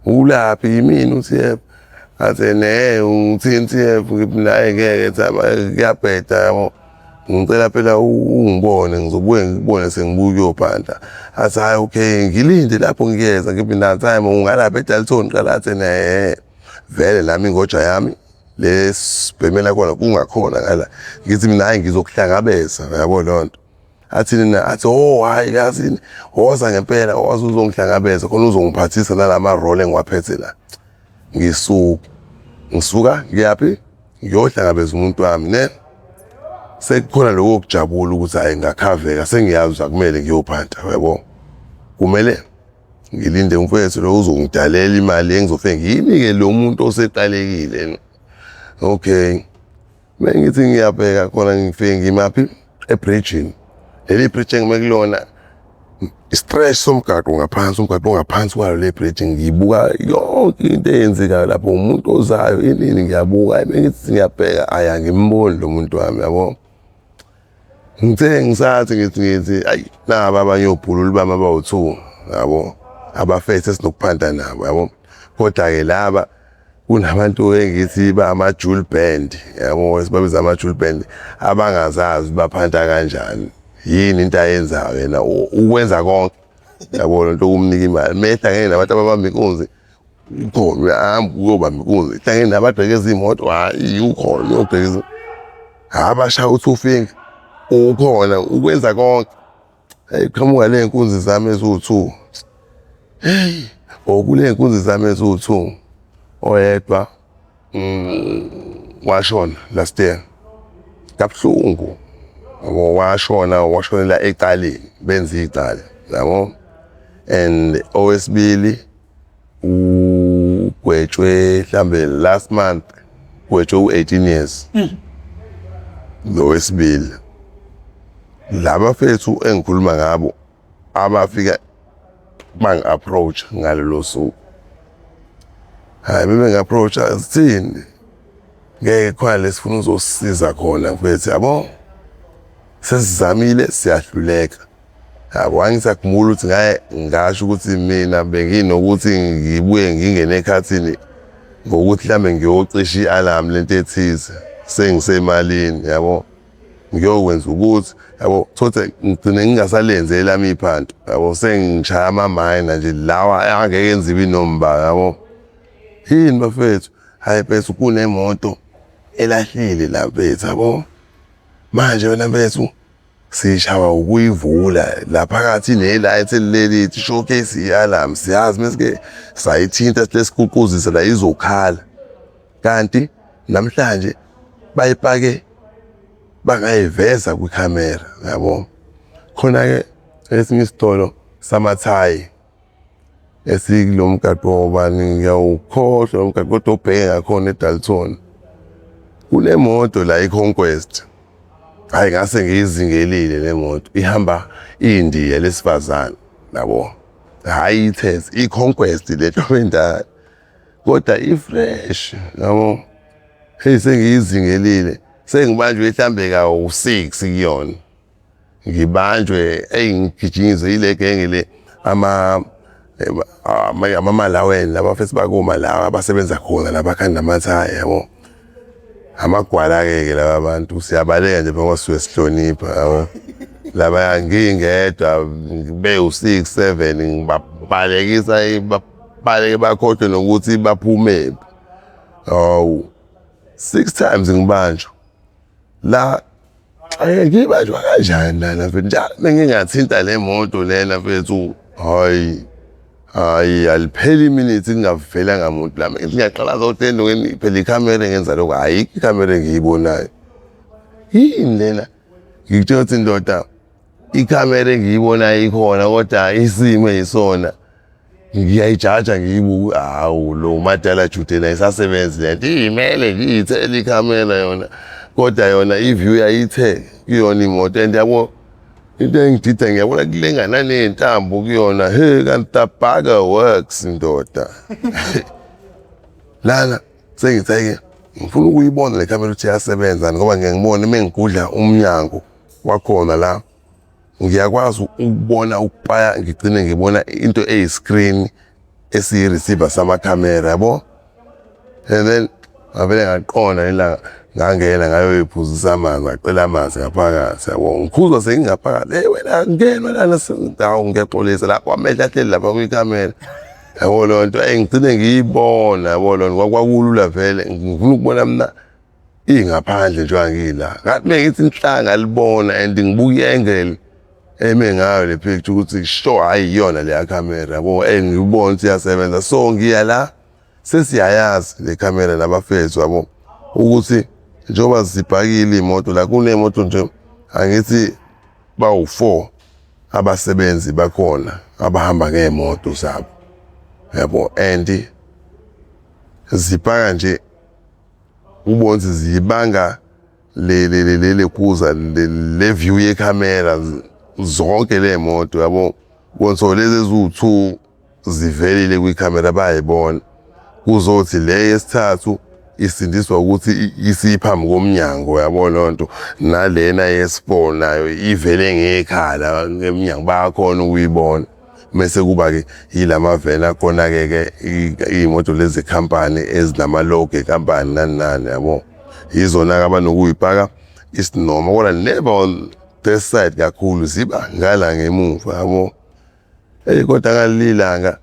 Ulaphi yimini uthi yebo, athi uthini TF ngibinaye ngeke kuyabheda, yabo. Ngicela phela ungibone ngizobuye ngibone sengibuya ukuyophanda. Athi hayi okay ngilinde lapho ngiyeza ngibina time ungalapha eDalton qala athi vele nami ngoja yami lesibhemela khona kungakhona ngala ngithi mina hayi ngizokuhlangabeza, yabo lonto. Athi nina athi hayi yazini woza ngempela wazi uzongihlangabeza khona uzongiphathisa nalama role engiwaphethe la. Ngisuka ngiyaphi ngiyohlangabeza umuntu wami ne sekukhona lokho kujabula ukuthi hayi ngakhaveka sengiyazi akumele ngiyophanda, yabo. kumele ngilinde umfowethu lo uzongidalela imali engizofike ngiyinike lo muntu oseqalekile. Okay, mengithi ngiyabheka khona ngifike ngimaphi ebridgini. Leli bridge engimekulona i-stretch somgaqo ngaphansi, umgaqo ongaphansi kwalo le bridge ngiyibuka yonke into eyenzekayo lapho, umuntu ozayo inini ngiyabuka. Mengithi ngiyabheka angimboni lo muntu wami yabo. Ngithe ngisathi ngithi ayi naba abanye obhululi bami abawu-2 yabo abafethu esinokuphanda nabo yabo. Kodwa-ke laba kunabantu engithi ama-jewel band yabo, esibabiza ama-jewel band, abangazazi baphanda kanjani, yini into ayenzayo yena, ukwenza konke yabo lento ukumnika imali. Mehlangene nabantu ababamba inkunzi ukhona uyahamba uyobamba inkunzi, hlangene nabadrekeza imoto hayi ukhona uyodrekeza, abashaya u-2 finger ukhona ukwenza konke. Hey, qhamuka le nkunzi zami eziwu-2, hey okule nkunzi zami eziwu-2 oyedwa washona last year kabuhlungu yabo, washonela ecaleni, benza icala yabo. And owesibili ugwetshwe mhlambe last month, ugwetshwe u-18 years lo wesibili. Laba fethu engikhuluma ngabo abafika bangi-approach ngalelo suku, hayi bebengi-approacha sithini ngeke khona lesifuna uzosisiza khona mfethu yabo, sesizamile siyahluleka yabo. Angisakhumbula ukuthi ngasho ukuthi mina benginokuthi ngibuye ngingene ekhathini ngokuthi mhlambe ngiyocisha i-alarm lento ethize sengisemalini yabo, ngiyokwenza ukuthi yabo thothe ngigcine ngingasalenzeli lami iphanto yabo, sengishaya ama-minor nje lawa angeke enziwe inomba yabo. Yini bafethu, hayi bese kunemoto elahlile la mfethu yabo. Manje wena mfethu sishawa ukuyivula la phakathi ne-light leli showcase i-alarm, siyazi mesike sayithinta lesikuquzisa la izokhala, kanti namhlanje bayipake bangayiveza kwikhamera yabo. Khona-ke esinye isitolo samathayi esikulo mgaqo wobani ngiyawukhohlwa umgaqo kodwa ubheke ngakhona eDalton, kunemoto la i-Conquest. Hayi ngase ngiyizingelile le moto, ihamba indiya lesifazane yabo, hayi ithes i-Conquest le ntobendala kodwa i-fresh yabo. Hey sengiyizingelile, sengibanjwe mhlambe ka-6 kuyona, ngibanjwe engigijinyize ile genge le amamalaweni laba fethu bakomalawa abasebenza khona labakhanda amathaya yabo. Amagwala-ke laba bantu siyabaleka nje ngoba sisuke sihlonipha yabo. Laba ngingedwa bewu-6 7 ngibabalekisa babaleke bakhohlwe nokuthi baphume. Awu 6 times ngibanjwa la, ngibanjwa kanjani lana mfethu, njalo mengingathinta le moto lena mfethu hayi alipheli iminute kungavelanga muntu lami. Ngiyaqala zotendweni phela ikhamera engenza lokho, ayikho ikhamera engiyibonayo. Yini lena ngikutshela ukuthi ndoda ikhamera engiyibonayo ikhona kodwa isimo eyisona ngiyayijaja ngiyibuka, hawu lo Madala Jude la isasebenzi lento imele ngiyithela ikhamera yona, kodwa yona i-view yayithe kuyona imoto. And yabo into engidida ngiyabona kulengana nentambo kuyona, hey kanti the bugger works ndoda. Lana sengithe ngifuna ukuyibona le camera ukuthi iyasebenza ngoba ngiyangibona mengigudla umnyango wakhona la, ngiyakwazi ukubona ukupaya, ngigcine ngibona into eyi-screen esiyi-receiver samakhamera yabo. And then ngavele ngaqonda ilanga ngangena ngayoyiphuzisa amanzi, ngacela amanzi ngaphakathi yabo. Ngikhuzwa sengingaphakathi, hey wena ngenwa lana, hawu ngiyaxolisa lapho amehlo ahleli lapha kwikhamera yabo. Lo nto ngigcine ngiyibona yabo, lo nto kwakulula vele. Ngifuna ukubona mina ingaphandle njengoba ngila, ngathi mengithi inhlanga libona and ngibuka i-angle ngayo le picture ukuthi sure hayi iyona leya camera yabo, ngibona ukuthi iyasebenza. So ngiya la sesiyayazi le camera nabafethu yabo ukuthi njengoba zibhakile imoto la, kunemoto nje angithi bawu-4 abasebenzi bakhona abahamba ngeemoto zabo, yabo, and zipaka nje ubonzi zibanga le kuza le view yekhamera zonke le moto, yabo, konso lezi eziwu-2 zivelile kwikhamera bayibona. Kuzothi le yesithathu isindiswa ukuthi isiphambi komnyango, yabo lonto, nalena yesibona nayo ivele ngekhala ngemnyango bayakhona ukuyibona. Mase kuba ke yilamaveni akhona ke iy'moto lezi company ezinamalogo ecompany nani, yabo, yizona ke abanokuyipaka isinoma, kodwa never on this side kakhulu, ziba ngala ngemuva, yabo. Kodwa ngalilanga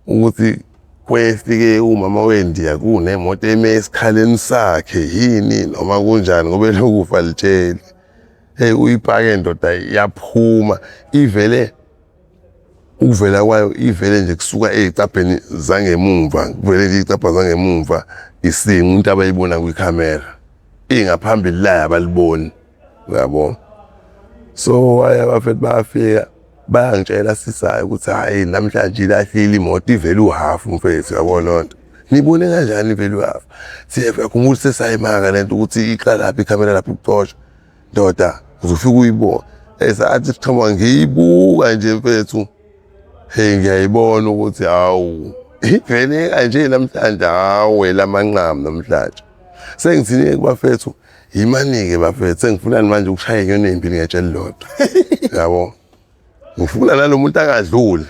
ukuthi kwefike umama weNdiya kunemoto eme esikhaleni sakhe yini noma kunjani ngoba lokufa litsheli. Uyipake ndoda yaphuma ivele, ukuvela kwayo ivele nje kusuka ey'capheni zangemumva, kuvele nje iy'capha zangemumva isinqa umuntu abayibona kwikhamera, ingaphambili la abaliboni, uyabona. So abafethu bayafika bayangitshela sisayo ukuthi hayi namhlanje ilahlile imoto ivele uhafu mfethu, yabo lonto. Nibone kanjani ivele uhafu? Siyakhumbula sesayimanga lento ukuthi iqala lapha ikhamera lapha ukuxosha. Ndoda uzofika uyibona. Sathi siqhamuka ngiyibuka nje mfethu. Ngiyayibona ukuthi hawu ivele kanje namhlanje, hawe lamanqamu namhlanje. Sengithini kubafethu, yimanike bafethu, sengifuna manje ukushaya inyoni ezimbili ngetshela lodwa. Yabo. Ngifuna nalo muntu angadluli,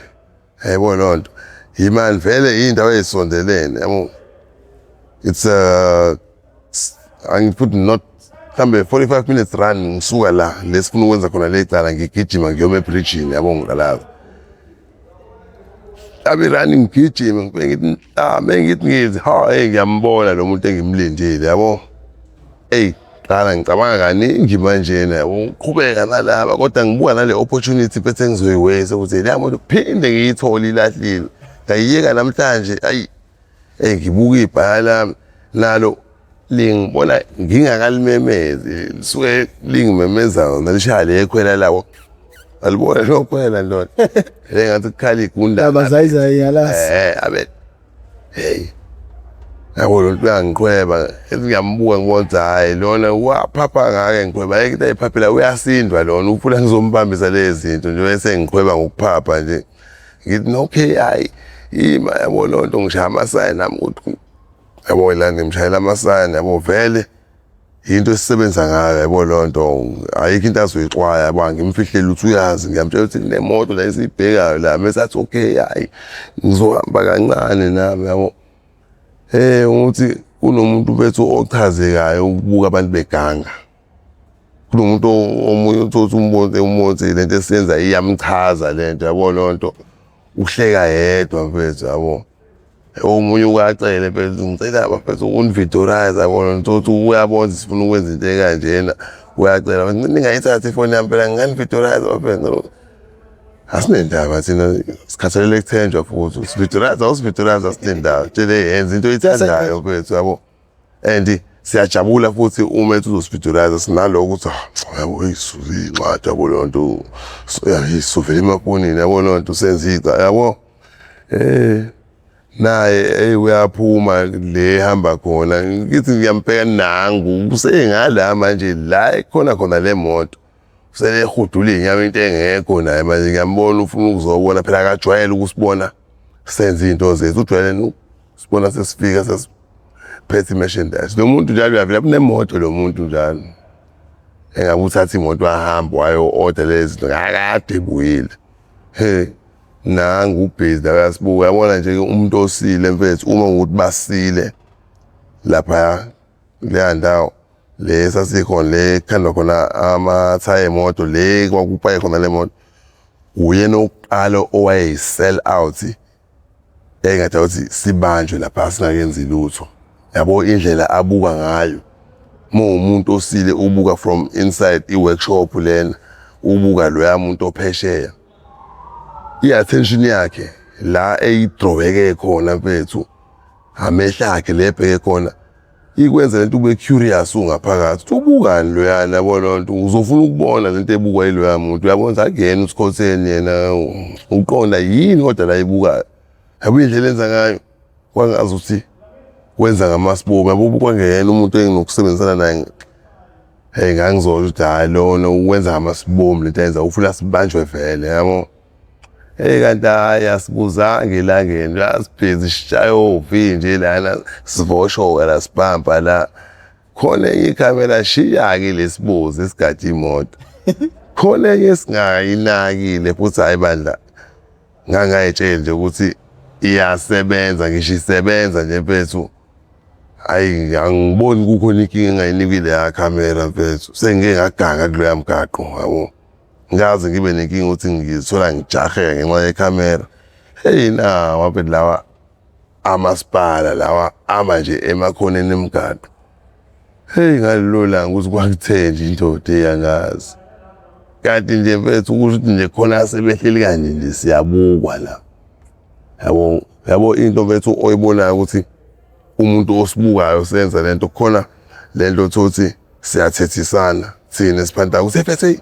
yabo lonto. Yimani vele indawo ezisondelene, yabo. It's angiphuthi not mhlambe 45 minutes run ngisuka la lesifuna ukwenza khona le cala ngigijima ngiyoma ebridgeini, yabo, ngilalaza. Abi running ngigijima ngithi mengithi ngiyambona lo muntu engimlindile, yabo. Qala ngicabanga kaningi manje na uqhubeka nalaba, kodwa ngibuka nale opportunity bese ngizoyiweza ukuthi la moto phinde ngiyithole ilahlile. Ngayiyeka namhlanje, ngibuka ibhaya lami nalo lingibona ngingakalimemezi, lisuke lingimemeza nalishaya lekhwela lawo. Alibona lokhwela ndoda. Ngathi kukhala igunda abazayizayi yalasi. Abe. Yabo lonto uyangiqhweba, ngiyambuka ngibona hayi lona waphapha ngake ngiqhweba, into ayiphaphela uyasindwa lona, ufuna ngizombambisa lezi zinto nje bese ngiqhweba ngokuphapha nje. Ngithi okay hayi ima, yabo lonto, ngishaya amasayini nami ukuthi yabo la ngimshayela amasayini, yabo, vele into esisebenza ngayo, yabo lonto, ayikho into azoyixwaya, yabo, ngimfihlele ukuthi uyazi, ngiyamtshela ukuthi kunemoto la esiyibhekayo la, mesathi okay hayi ngizohamba kancane nami, yabo. Ukuthi kunomuntu bethu ochazekayo ukubuka abantu beganga. Kunomuntu omunye uthi umbone lento esiyenza iyamchaza lento, yabo lonto, uhleka yedwa mfethu, yabo. Omunye ukacela mfethu, ngicela bafethu unvidorize, yabo lonto, uthi uyabona sifuna ukwenza into ekanjena, uyacela ningayithatha ifoni yami phela nginganividorize bafethu. Asinendaba thina sikhathalele kuthenjwa futhi sividorize awusividorize asinendaba, tshele yenza into oyithandayo mfethu, yabo. And siyajabula futhi uma ethi uzosividorize sinaloko ukuthi yabo isuze incwadi, yabo lonto, isuvele emafonini, yabo lonto, senza ica, yabo. Naye uyaphuma le hamba khona, ngithi ngiyambheka nangu usengala manje la khona le moto. Sele ehudula iy'nyawo into engekho naye manje ngiyambona ufuna ukuzobona phela akajwayele ukusibona senza izinto zethu, ujwayele usibona sesifika sesiphethe i-merchandise. Lo muntu njalo uyavela kunemoto, lo muntu njalo engabe uthatha imoto ahamba wayo-order lezi zinto kakade ebuyile. Nangu ubhizi la uyasibuka, yabona nje umuntu osile mfethu, uma ukuthi basile lapha kuleya ndawo le sasikhona le khandwa khona amathaya emoto le kwakupaye khona le moto, uyena oqala owaye-sell out engathi ukuthi sibanjwe lapha singakenzi lutho, yabo, indlela abuka ngayo. Umuntu osile ubuka from inside i-workshop lena, ubuka loya muntu ophesheya, i-attention yakhe la eyidrobeke khona mfethu, amehla akhe lebheke khona ikwenza lento ube curious ungaphakathi ubukani loyana yabona lento uzofuna ukubona lento ebukwa yiloya muntu uyabona akuyena uScotland yena uqonda yini kodwa la ibukayo yabo indlela enza ngayo kwangazi ukuthi wenza ngamasibomu yabo kwangena umuntu enginokusebenzisana naye ngangizolo ukuthi hayi lona ukwenza ngamasibomu lento yenza ufuna sibanjwe vele yabo kanti hayi asibuzanga elangeni yasiphezi sishayo nje lana sivosho la sibamba la khona enye ikhamera shiya-ke lesibozi esigade imoto khona enye esingayinakile futhi hayi bandla ngangayitshela nje ukuthi iyasebenza ngisho isebenza nje mfethu hayi angiboni kukhona inkinga engayinikile ya camera mfethu sengike ngaganga kuloya mgaqo yabo ngaze ngibe nenkinga ukuthi ngizithola ngijaheka ngenxa yekhamera na waphethe lawa amasipala lawa manje emakhoneni emgaqo ngalelo langa ukuthi kwakuthe nje indoda eyangazi kanti nje mfethu ukusho ukuthi nje khona sebehleli kanje nje siyabukwa la yabo into mfethu oyibonayo ukuthi umuntu osibukayo senza lento khona lento thothi siyathethisana thina esiphanda ukuthi efethe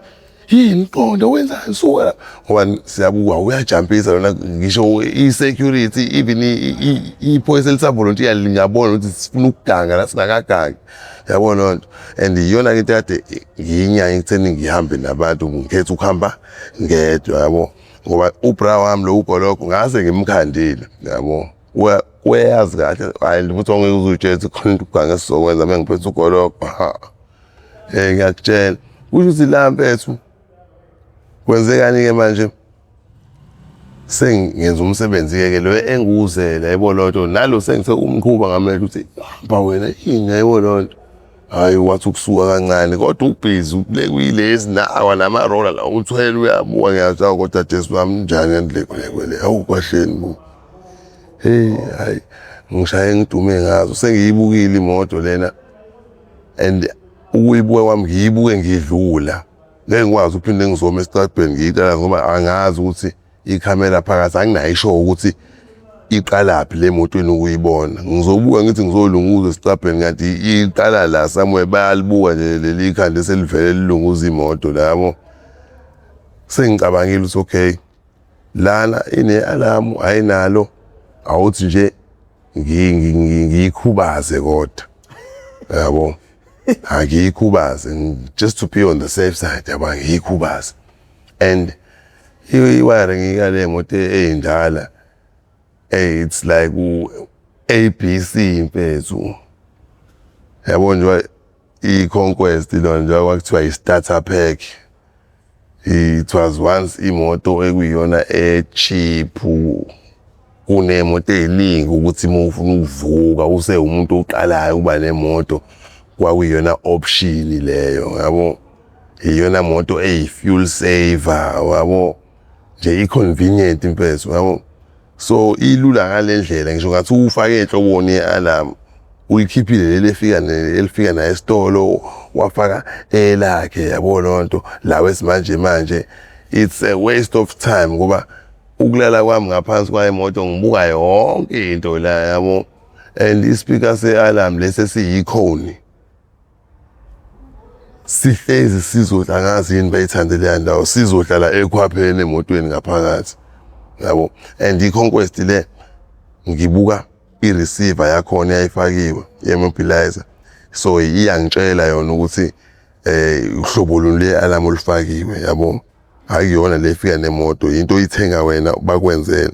yini qonda wenzani suka ngoba siyabuka uyajumpisa lona ngisho i-security even iphoyisa elisavolontiya lingabona ukuthi sifuna ukuganga la sinakagangi yabona lonto and iyona into kade ngiyinyanga ekutheni ngihambe nabantu ngikhetha ukuhamba ngedwa yabo ngoba ubra wami lo ugoloko ngase ngimkhandile yabo uyazi kahle hayi futhi ongeke uzutshela khona into ukuganga sizokwenza mengiphethe ugoloko ngiyakutshela kusho ukuthi la mfethu kwenzekani-ke manje sengenza umsebenzi-ke lo engiwuzela yayibona lonto nalo sengithe umqhuba ngamele ukuthi hamba wena yini yayibona lonto hhayi wathi ukusuka kancane kodwa ubhizi kuyilezi nawa namarola la uthwele uyabuka ngiyazayo kodwa Jesu wami njani yandlekwele hawu kwahleni bu hayi ngishaye ngidume ngazo sengiyibukile imoto lena and ukuyibuka kwami ngiyibuke ngidlula ngeke ngikwazi uphinde ngizome esitradweni ngiyicala ngoba angazi ukuthi ikhamera phakathi anginayo isho ukuthi iqalaphi le motweni ukuyibona ngizobuka ngithi ngizolunguza esitradweni ngathi iqala la somewhere bayalibuka nje leli khande selivele lilunguza imoto labo sengicabangile ukuthi okay lana ine-alarm ayinalo awuthi nje ngiyikhubaze kodwa yabo angiyikhubaze just to be on the safe side yabo ngiyikhubaze and i-wiring ikale moto eyindala it's like ABC mfethu yabo nje i-Conquest lona nje kwakuthiwa i-starter pack it was once imoto ekuyiyona e-cheap kunemoto eziningi ukuthi uma ufuna ukuvuka use umuntu oqalayo ukuba nemoto kwakuyiyona option leyo yabo iyona moto eyi-fuel saver yabo nje i-convenient mfethu yabo so ilula ngalendlela ngisho ngathi ufake enhloboni ye-alarm uyikhiphile leli elifika naye esitolo wafaka elakhe yabo lonto lawe esimanje manje it's a waste of time ngoba ukulala kwami ngaphansi kwayemoto ngibuka yonke into la yabo and ispeaker se-alarm lesi siyikhoni sihlezi sizodla ngazi yini bayithande leya ndawo sizohlala ekhwapheni emotweni ngaphakathi yabo and i-Conquest le ngibuka i-receiver yakhona yayifakiwe ye-mobilizer so iyangitshela yona ukuthi uhlobo luni le-alarm olufakiwe yabo akuyona le fika nemoto into oyithenga wena bakwenzela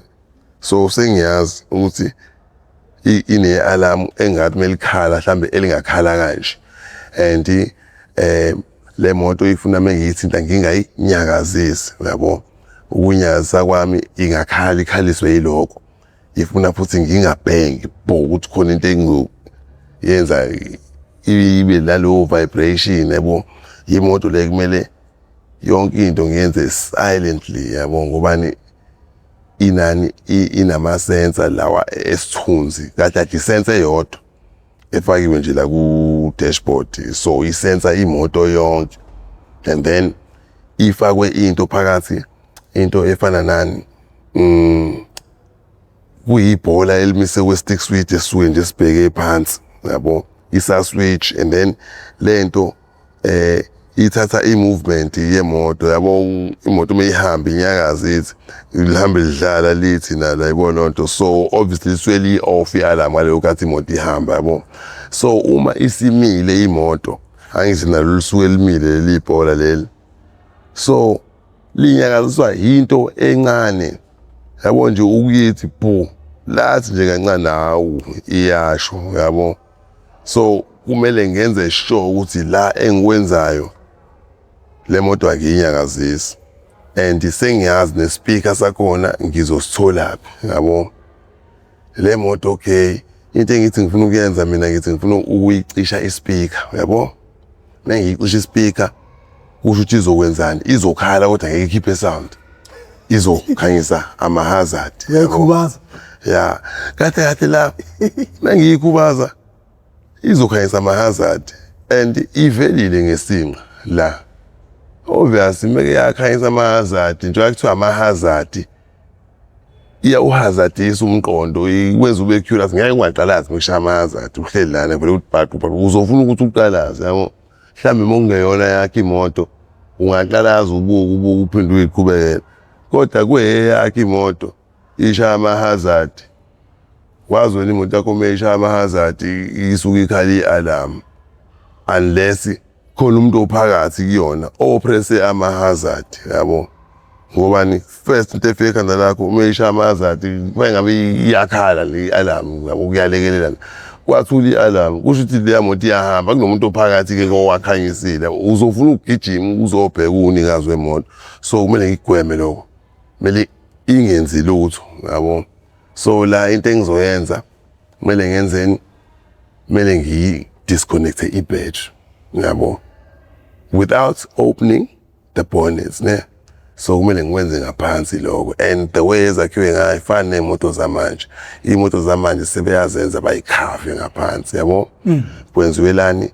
so sengiyazi ukuthi ine-alarm engathi melikhala mhlambe elingakhala kanje and le moto ifuna mengiyithinta ngingayinyakazisi yabo ukunyakazisa kwami ingakhala ikhaliswe yiloko ifuna futhi ngingabhengi ukuthi khona into engiyenza ibe lalo vibration yabo imoto le kumele yonke into ngiyenze silently yabo ngobani inani inama sensor lawa esithunzi kahle i-sensor eyodwa efakiwe nje la ku dashboard so i-sensor imoto yonke and then ifakwe into phakathi into efana nani kuyibhola elimise kwe-stick switch esuke nje sibheke phansi yabo isa-switch and then lento ithatha i-movement yemoto yabo imoto meyihamba inyakaza ithi lihambe lidlala lithi nalo yayibona lonto so obviously isuke i-off i-alarm ngaleyo khathi imoto ihamba yabo so uma isimile imoto angithi nalo lisuke limile leli bhola leli so linyakaziswa into encane yabo nje ukuyithi bhu lathi nje kancane hawu iyasho yabo so kumele ngenze sure ukuthi la engikwenzayo le moto akiyinyakazisi and sengiyazi nespeaker sakhona ngizositholaphi yabo le moto okay into engithi ngifuna ukuyenza mina ngithi ngifuna ukuyicisha ispeaker yabo mengiyicisha ispeaker kusho ukuthi izokwenzani izokhala kodwa ngeke ikhiphe sound izokhanyisa ama-hazard uyayikhubaza ya kahle la mengiyikhubaza izokhanyisa ama-hazard and ivelile ngesinqa la obviously meke yakhanyisa ama-hazard njengoba kuthiwa ama-hazard iyawuhazardisa umqondo ikwenza ube curious ngeke ungaqalazi ngokushaya ama-hazard uhleli lana vele ukuthi bhaqu uzofuna ukuthi uqalaze yabo mhlawumbe uma kungeyona yakho imoto ungaqalaza ubuke uphinde uyiqhubekele kodwa kuyeyakho imoto ishaya ama-hazard wazi wena imoto yakho meyishaya ama-hazard isuke ikhala i-alarm unless khona umuntu ophakathi kuyona opresse ama-hazard yabo ngobani first into efika ekhanda lakho uma ishaya ama-hazard kwengabe iyakhala le-alarm yabo kuyalekelelana kwathula i-alarm kusho ukuthi leya moto iyahamba kunomuntu ophakathi-ke owakhanyisile uzofuna ukugijima uzobheka unikazi wemoto so kumele ngigweme lokho kumele ingenzi lutho yabo so la into engizoyenza kumele ngenzeni kumele ngiyi-disconnecte i-battery yabo without opening the bonnets ne so kumele ngikwenze ngaphansi lokho and the way ezakhiwe ngayo ifana ney'moto zamanje iy'moto zamanje sebeyazenza bayikhave ngaphansi yabo kwenziwe lani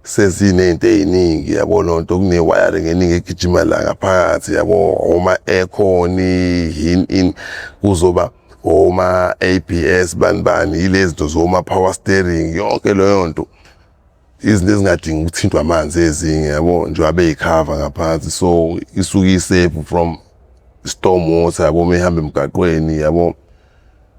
seziney'nto ey'ningi yabo lonto kune-wiring eningi egijima la ngaphakathi yabo oma-aircon in kuzoba oma-ABS bani yilezi zinto zoma-power steering yonke leyo nto izinto ezingadingi ukuthintwa amanzi ezinye yabo njengoba beyikhava ngaphansi so isuke isafe from storm water yabo mehamba emgaqweni yabo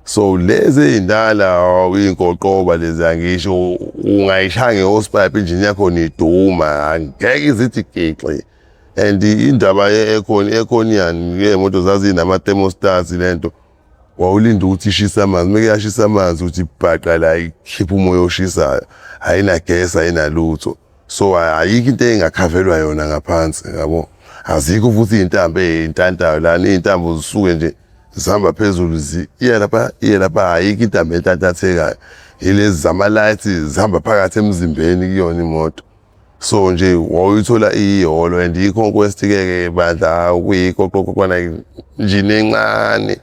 so lezi ey'ndala iy'nkoqoba lezi angisho ungayishaya nge-hosepipe injini yakho niduma angeke izithi gixe and indaba ye-aircon yani iy'moto zazinama-thermostats lento wawulinda ukuthi ishise amanzi meke yashisa amanzi ukuthi ibhaqa la ikhipha umoya oshisayo ayinagesi ayinalutho so ayikho into engakhavelwa yona ngaphansi yabo azikho futhi iy'ntambo ey'ntantayo lana iy'ntambo zisuke nje zihamba phezulu iye lapha ayikho intambo entantathekayo yilezi zama-lights zihamba phakathi emzimbeni kuyona imoto so nje wawuyithola iyihholo and i-conquest-ke bandla kuyiqoqoqwana njini encane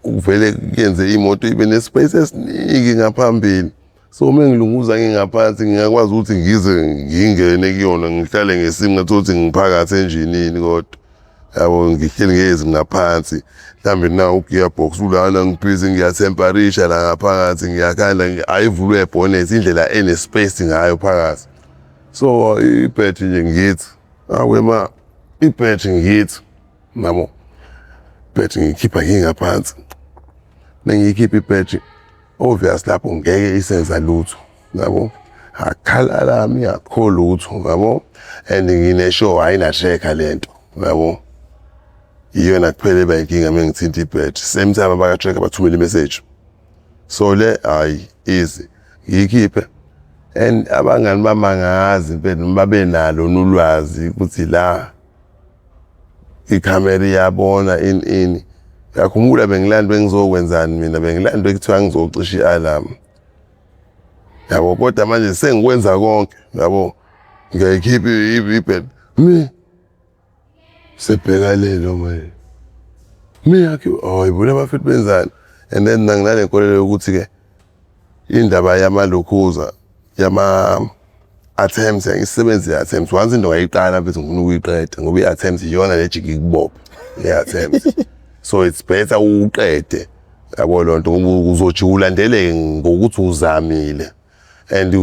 uvele kuyenze imoto ibe nespace esiningi ngaphambili so uma ngilunguza ngingaphansi ngingakwazi ukuthi ngize ngingene kuyona ngihlale ngesimo ngathi ngiphakathi enjinini kodwa yabo ngihleli ngezi ngaphansi mhlambe na ugearbox ulana ngibhizi ngiyatemperisha la ngaphakathi ngiyakhala ayivulwe ibonnet indlela enespace ngayo phakathi so i-battery nje ngithi awema i-battery ngithi nabo battery ngikhipha ngingaphansi nengiyikhipha i-battery obvious lapho ngeke isenza lutho yabo akhala lami akho lutho yabo and ngine-show ayina-tracker lento yabo iyona kuphela bayinkinga mengithinta i-battery same time abaka-tracker bathumela i-message so le hayi easy ngiyikhiphe and abangani bamangazi impela babenalo nolwazi ukuthi la ikhamera iyabona ini yakhumbula bengilandwe ngizokwenzani mina bengilandwe kuthiwa ngizocisha i-alarm yabo kodwa manje sengikwenza konke yabo ngiyayikhipha ibed sebheka lelo manje miyakhe ayibona abafethu benzani and then nanginale nkolelo yokuthi-ke indaba yamalokhuza yama-attempts yangisebenzi i-attempts once into ngayiqala bese ngifuna ukuyiqeda ngoba i-attempts iyona lejike ikubopha i-attempts so it's better uqede yabo lonto ngoba uzothi ulandeleke ngokuthi uzamile and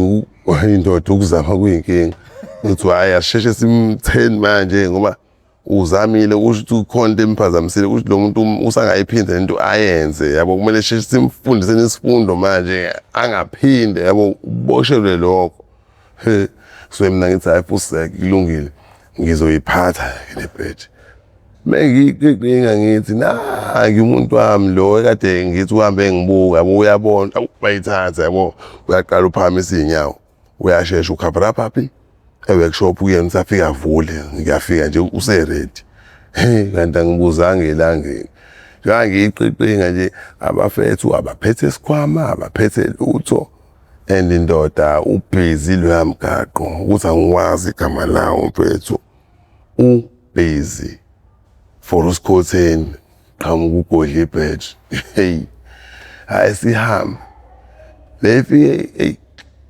indoda ukuzama kuyinkinga uthi hayi asisheshe simtheni manje ngoba uzamile ukuthi ukhonto emphazamisile ukuthi lo muntu usangayiphinde lento ayenze yabo kumele sheshe simfundise nesifundo manje angaphinde yabo uboshelwe lokho so mina ngithi hayi fuseke kulungile ngizoyiphatha le bheji mengiyiqinga ngithi naki umuntu wami lo ekade ngithi uhambe ngibuka yabo uyabona bayithatha yabo uyaqala uphakamisa inyawo uyashesha ukhavera phaphi e-workshop uyena usafika avule ngiyafika nje useready kanti angibuzanga elangeni ngiyiqiqinga nje abafethu abaphethe isikhwama abaphethe lutho and indoda ubhizi loya mgaqo ukuthi angiwazi igama lawo mfethu ubhizi for usikhotheni qhamuka ugodla ibheji hayi sihamba befike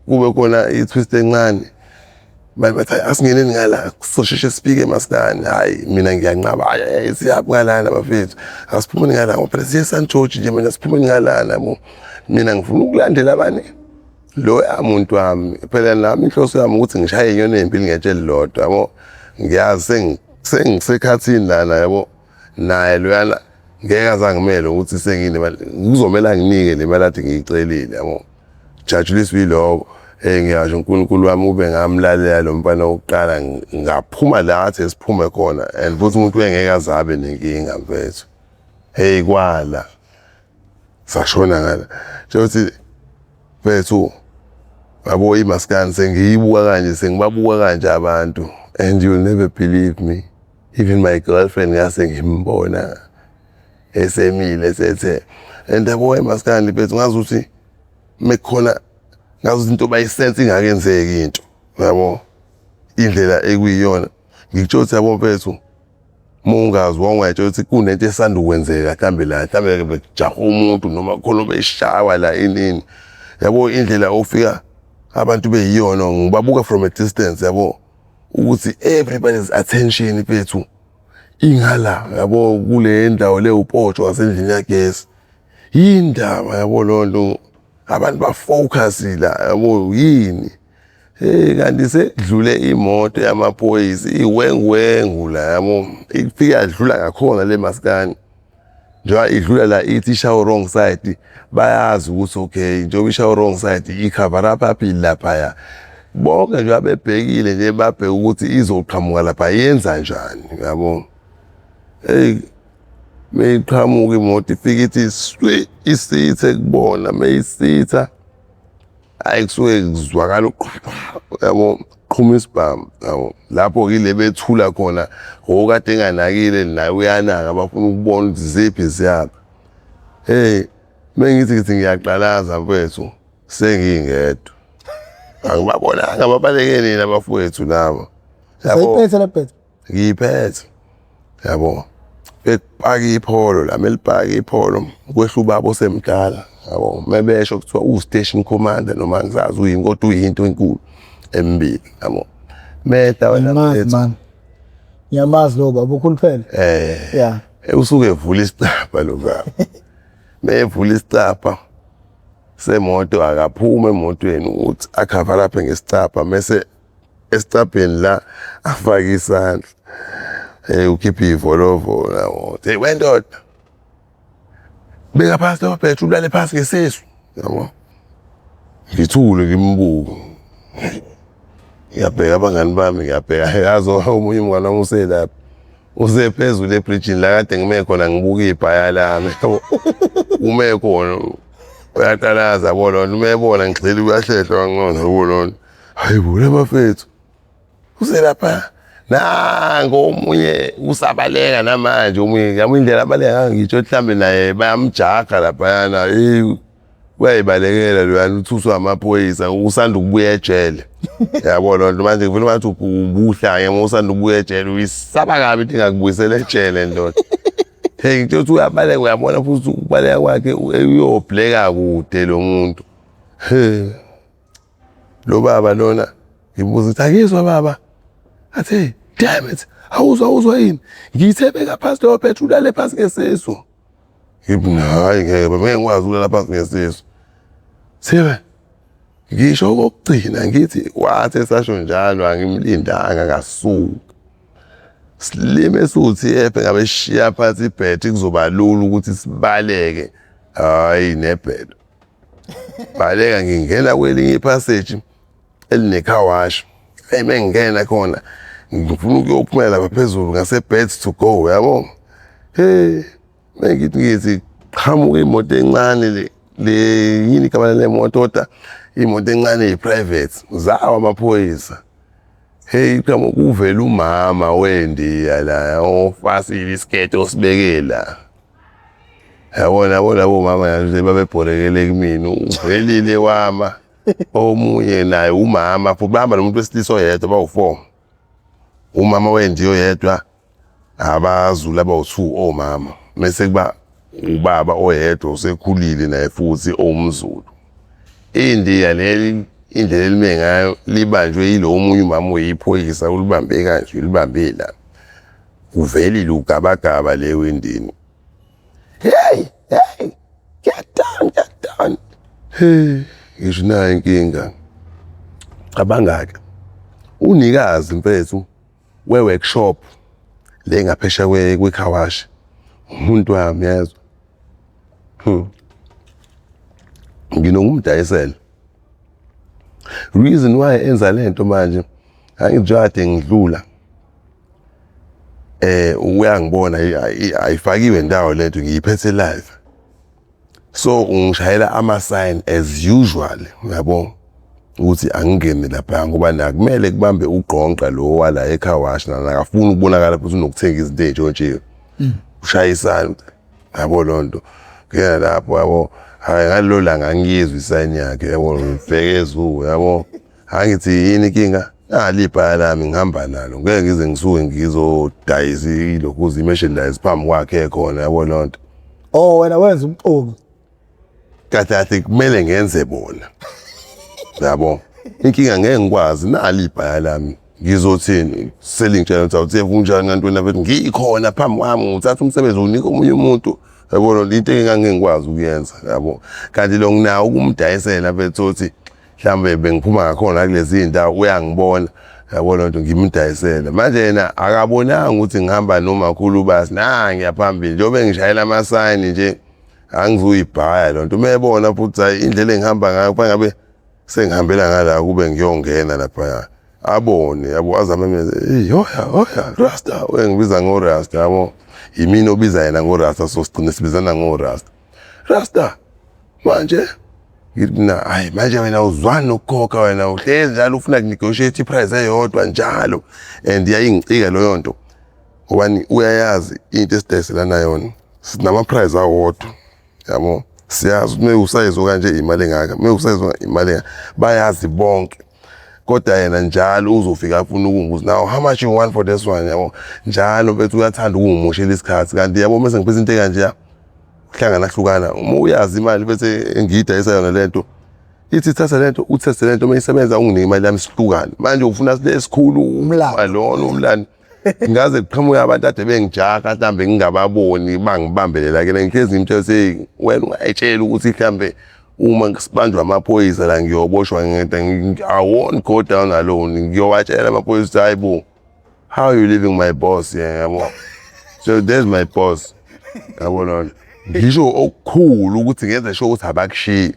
kube khona i-twist encane bathi asingeneni ngala sosheshe sifike maskani hayi mina ngiyanqaba hayi siyabungalana bafethu asiphumeni ngala ngoba phela siye St George nje mina siphumeni ngala nabo mina ngifuna ukulandela abanye lo umuntu wami phela nami inhloso yami ukuthi ngishaye inyoni empili ngetsheli lodwa yabo ngiyazi sengisekhathini lana yabo naye loyana ngeke azangimele ukuthi sengine ngizomela nginike le mali ade ngiyicelile yabo jajuliswe yiloko ngiyasho uNkulunkulu wami ube ngamlalela lo mfana oqala ngaphuma la athi siphume khona and futhi umuntu engeke azabe nenkinga mfethu kwala sashona ngala nje mfethu yabo imaskani sengiyibuka kanje sengibabuka kanje abantu and you'll never believe me even my girlfriend ngase ngimbona esemile sethe and yabo imaskani mfethu ngazi ukuthi mekhona ngazi into bayisense ingakenzeki into yabo indlela ekuyiyona ngitsho ukuthi yabo mfethu mungazi wongatsho ukuthi kunento esanda ukwenzeka mhlambe la mhlambe bejaha umuntu noma khona beshawa la inini yabo indlela ofika abantu beyiyona ngibabuka from a distance yabo ukuthi everybody's attention mfethu ingala yabo kule ndawo le uPotsho wasendlini yagesi indaba yabo lonto abantu bafocus la yabo yini kanti sedlule imoto yamaphoyisa iwengwengu la yabo ifika adlula ngakhona le maskani njengoba idlula la ithi show wrong side bayazi ukuthi okay njengoba ishow wrong side icover up aphi lapha bonke nje abebhekile nje babheka ukuthi izoqhamuka lapha yenza njani yabo meyiqhamuka imoto ifika ithi swi isithe kubona meyisitha ayikusuke kuzwakala yabo qhuma isibhamu yabo lapho kile bethula khona okade enganakile naye uyanaka abafuna ukubona ukuthi ziphi ziyapha mengithi ngiyaqalaza mfethu sengingedwa angibabonanga ababalekeli nabafowethu labo yabo ayiphethe laphethe ngiyiphethe yabo bepaka ipholo la melipaka ipholo kwehla ubaba semdala yabo mebesho kuthiwa u-station commander noma ngizazi uyini kodwa uyinto enkulu embili yabo meta wena man yamazi lo baba ukhulu phela yeah usuke evula isicapha lo baba mevula isicapha semoto akaphuma emotweni uthi akhava lapha ngesicapha mase esicapeni la afaka isandla ukhipha ivolovo yabo wendoda beka phansi lo bhethu ulale phansi ngesisu yabo ngithule ngimbuka ngiyabheka abangani bami ngiyabheka yazo omunye umngane wami uselapha usephezulu ebridge la kade ngime khona ngibuka ibhaya lami ume khona uyaqalaza yabo lona umebona ngigxile uyahlehla kangcono yabo lona hayibo labafethu uselapha nango omunye usabaleka namanje omunye yami indlela abaleka ngitsho mhlambe naye bayamjaga lapha yana uyayibalekela loyana uthuswa amaphoyisa usanda ukubuya ejele yabo lonto manje ngifuna bathi ubuhlanga usanda ukubuya ejele uyisaba kabi into engakubuyisela ejele ndoda ngitsho ukuthi uyabaleka uyabona futhi ukubaleka kwakhe uyobhleka kude lo muntu lo baba lona ngibuza ukuthi akizwa baba athi damn it awuzwa yini ngiyithebeka phansi lo bhethu ulale phansi ngesisu hayi ngeke ngeke ngikwazi ukulala phansi ngesisu sibe ngisho okugcina ngithi wathi esasho njalo angimlindanga ngasuka. Silime suthi ephe ngabe sishiya phansi ibhethi kuzoba lula ukuthi sibaleke. Hayi nebhedo. Baleka ngingena kwelinye ipassage elinekhawashi. Mengingena khona ngifuna ukuyophumela lapha phezulu ngase beds to go yabo. Mengithi qhamuka imoto encane le yini igama lemoto kodwa imoto encane eprivate zawa amaphoyisa. Qhamuka uvela umama wendiya la ofasile isikete osibekela. Yabona labo mama nje babebholekele kumina uvelile wama omunye naye umama futhi bahamba nomuntu wesilisa oyedwa bawu4. Umama wendiyo yedwa abazulu abawu2 omama mase kuba ubaba oyedwa usekhulile naye futhi omzulu. Indiya leli indlela elime ngayo libanjwe yilo omunye umama oyiphoyisa ulibambe kanje libambe la. Uvelile ugabagaba le wendini. Hey, get down. Ngisho nayo inkinga. Abangaka. Unikazi mfethu we-workshop le ngaphesha kwekhawashi. Umuntu wami yazwa. Nginomdayisela. Reason why enza lento manje angijade ngidlula. Uyangibona ayifakiwe ndawo lento ngiyiphethe live. So ungishayela ama sign as usual yabo ukuthi angingene lapha ngoba nakumele kubambe ugqonqa lo wala ekhawashi nakafuna ukubonakala futhi unokuthenga izinto ezintshontshile. Ushayisana yabo lonto. Ngena lapho yabo hayi ngalolo langa angiyizwa isign yakhe yabo ngifekezu yabo. Angithi yini inkinga? Libhala lami ngihamba nalo ngeke ngize ngisuke ngizodayisa ilokhuzi merchandise phambi kwakhe khona yabo lonto. Wena wenza umqobi. Kade kumele ngenze bona. Yabo. Inkinga ngeke ngikwazi libhala lami. Ngizothini selling channel awuthi unjani ngantweni lapha ngikhona phambi kwami uthatha umsebenzi unika omunye umuntu. Yabo into engeke ngikwazi ukuyenza yabo. Kanti lo nginawo ukumdayisela bethothi mhlambe bengiphuma ngakhona kulezi indawo uyangibona yabo lonto ngimdayisela manje yena akabonanga ukuthi ngihamba nomakhulu basi ngiyaphambili njengoba ngishayela ama sign nje angizuyibhaya lonto mebona futhi indlela engihamba ngayo kufanele ngabe sengihambela ngala kube ngiyongena lapha abone yabo azame hoya Rasta wengibiza ngoRasta yabo yimina obiza yena ngoRasta so sigcine sibizana ngoRasta Rasta manje ngina hayi manje wena uzwana ukukhokha wena uhlezi njalo ufuna ukunegotiate iprice eyodwa njalo and yayingicika leyo nto ngobani uyayazi into esidayiselana yona sinama price awodwa yabo siyazi ukuthi usayizo kanje imali engaka usayizo imali bayazi bonke kodwa yena njalo uzofika afuna ukungibuza now how much you want for this one yabo njalo bethu uyathanda ukungimoshela isikhathi kanti yabo mase ngiphethe into kanje hlangana hlukana uma uyazi imali bese ngiyidayisa yona lento ithi thatha lento uthethe lento mayisebenza unginike imali yami sihlukane manje ufuna sile esikhulu umlalo umlando ngaze kuqhamuka abantu ade bengijaka mhlambe ngingababoni bangibambelela ke ngihlezi ngimtshela wena ungayitshela ukuthi mhlambe uma sibanjwa amaphoyisa la ngiyoboshwa ngenta I won't go down alone ngiyowatshela amaphoyisa hayibo how are you leaving my boss yabo so there's my boss yabo ngisho okukhulu ukuthi ngenze sure ukuthi abakushiyi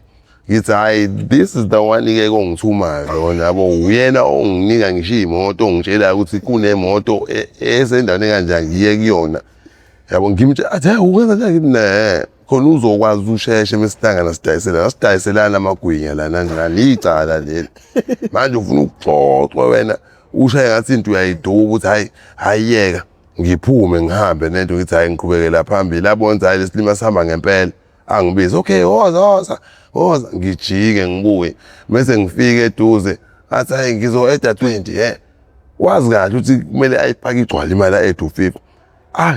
ngithi hayi this is the one ke ongithumayo yona yabo uyena onginika ngisho imoto ongitshela ukuthi kunemoto esendaweni kanjani ngiye kuyona yabo ngimtshela athi ukwenza njani ne khona uzokwazi usheshe mesihlangana sidayiselana amagwinya lana njani icala leli manje ufuna ukuxoxa wena ushaye ngathi into uyayiduka ukuthi hayiyeka ngiphume ngihambe nento ngithi hayi ngiqhubekela phambili abonza hayi lesilima sihamba ngempela angibizi okay woza ngijike ngibuye bese ngifike eduze athi hayi ngizo-eda 20 wazi kahle ukuthi kumele ayipake igcwala imali e-250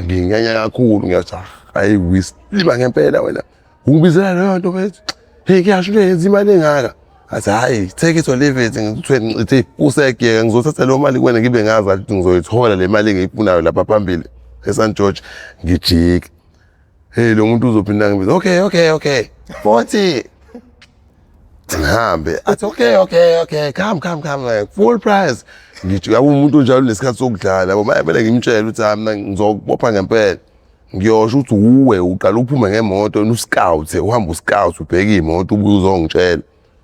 nginyanya kakhulu ngiyathi hayi wisilima ngempela wena ungibizela leyo nto mfethu kuyasho into yenza imali engaka athi hayi take it or leave it ngithi usekuyeka ngizothatha leyo mali kuwena ngibe ngazi ukuthi ngizoyithola le mali engiyifunayo lapha phambili eSt George ngijike lo muntu uzophinda ngibiza okay 40 ngihambe athi okay come full price. Ngithi yabo umuntu njalo nesikhathi sokudlala yabo mayebele ngimtshela ukuthi mina ngizokubopha ngempela. Ngiyosho ukuthi uwe uqala uphume ngemoto no-scout uhamba u-scout ubheka imoto ubuye uzongitshela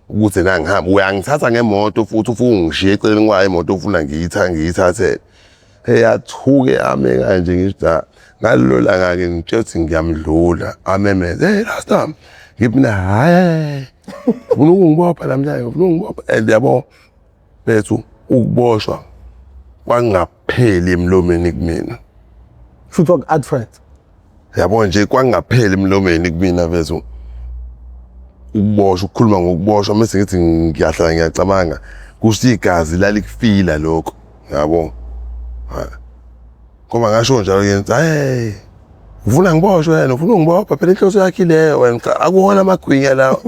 ukuthi na ngihamba uyangithatha ngemoto futhi ufuna ungishiye eceleni kwayo imoto ofuna ngiyithathele. Athuke ame kanje ngisho ngalelo langa-ke ngitshela ukuthi ngiyamdlula amemeze hey Rasta ngithi mina hayi ufuna ukungibopha namhlanje ufuna ukungibopha and yabo bethu ukuboshwa kwangapheli emlomeni kumina futhi art threat yabo nje kwangapheli emlomeni kumina bethu ukuboshwa ukukhuluma ngokuboshwa mase ngithi ngiyahlala ngiyacabanga kusho igazi lalikufila lokho yabo ngoba ngasho njalo yenza hey ufuna ngiboshwe wena ufuna ungibopha phela inhloso yakhe leyo wena cha akuwona amagwinya lawo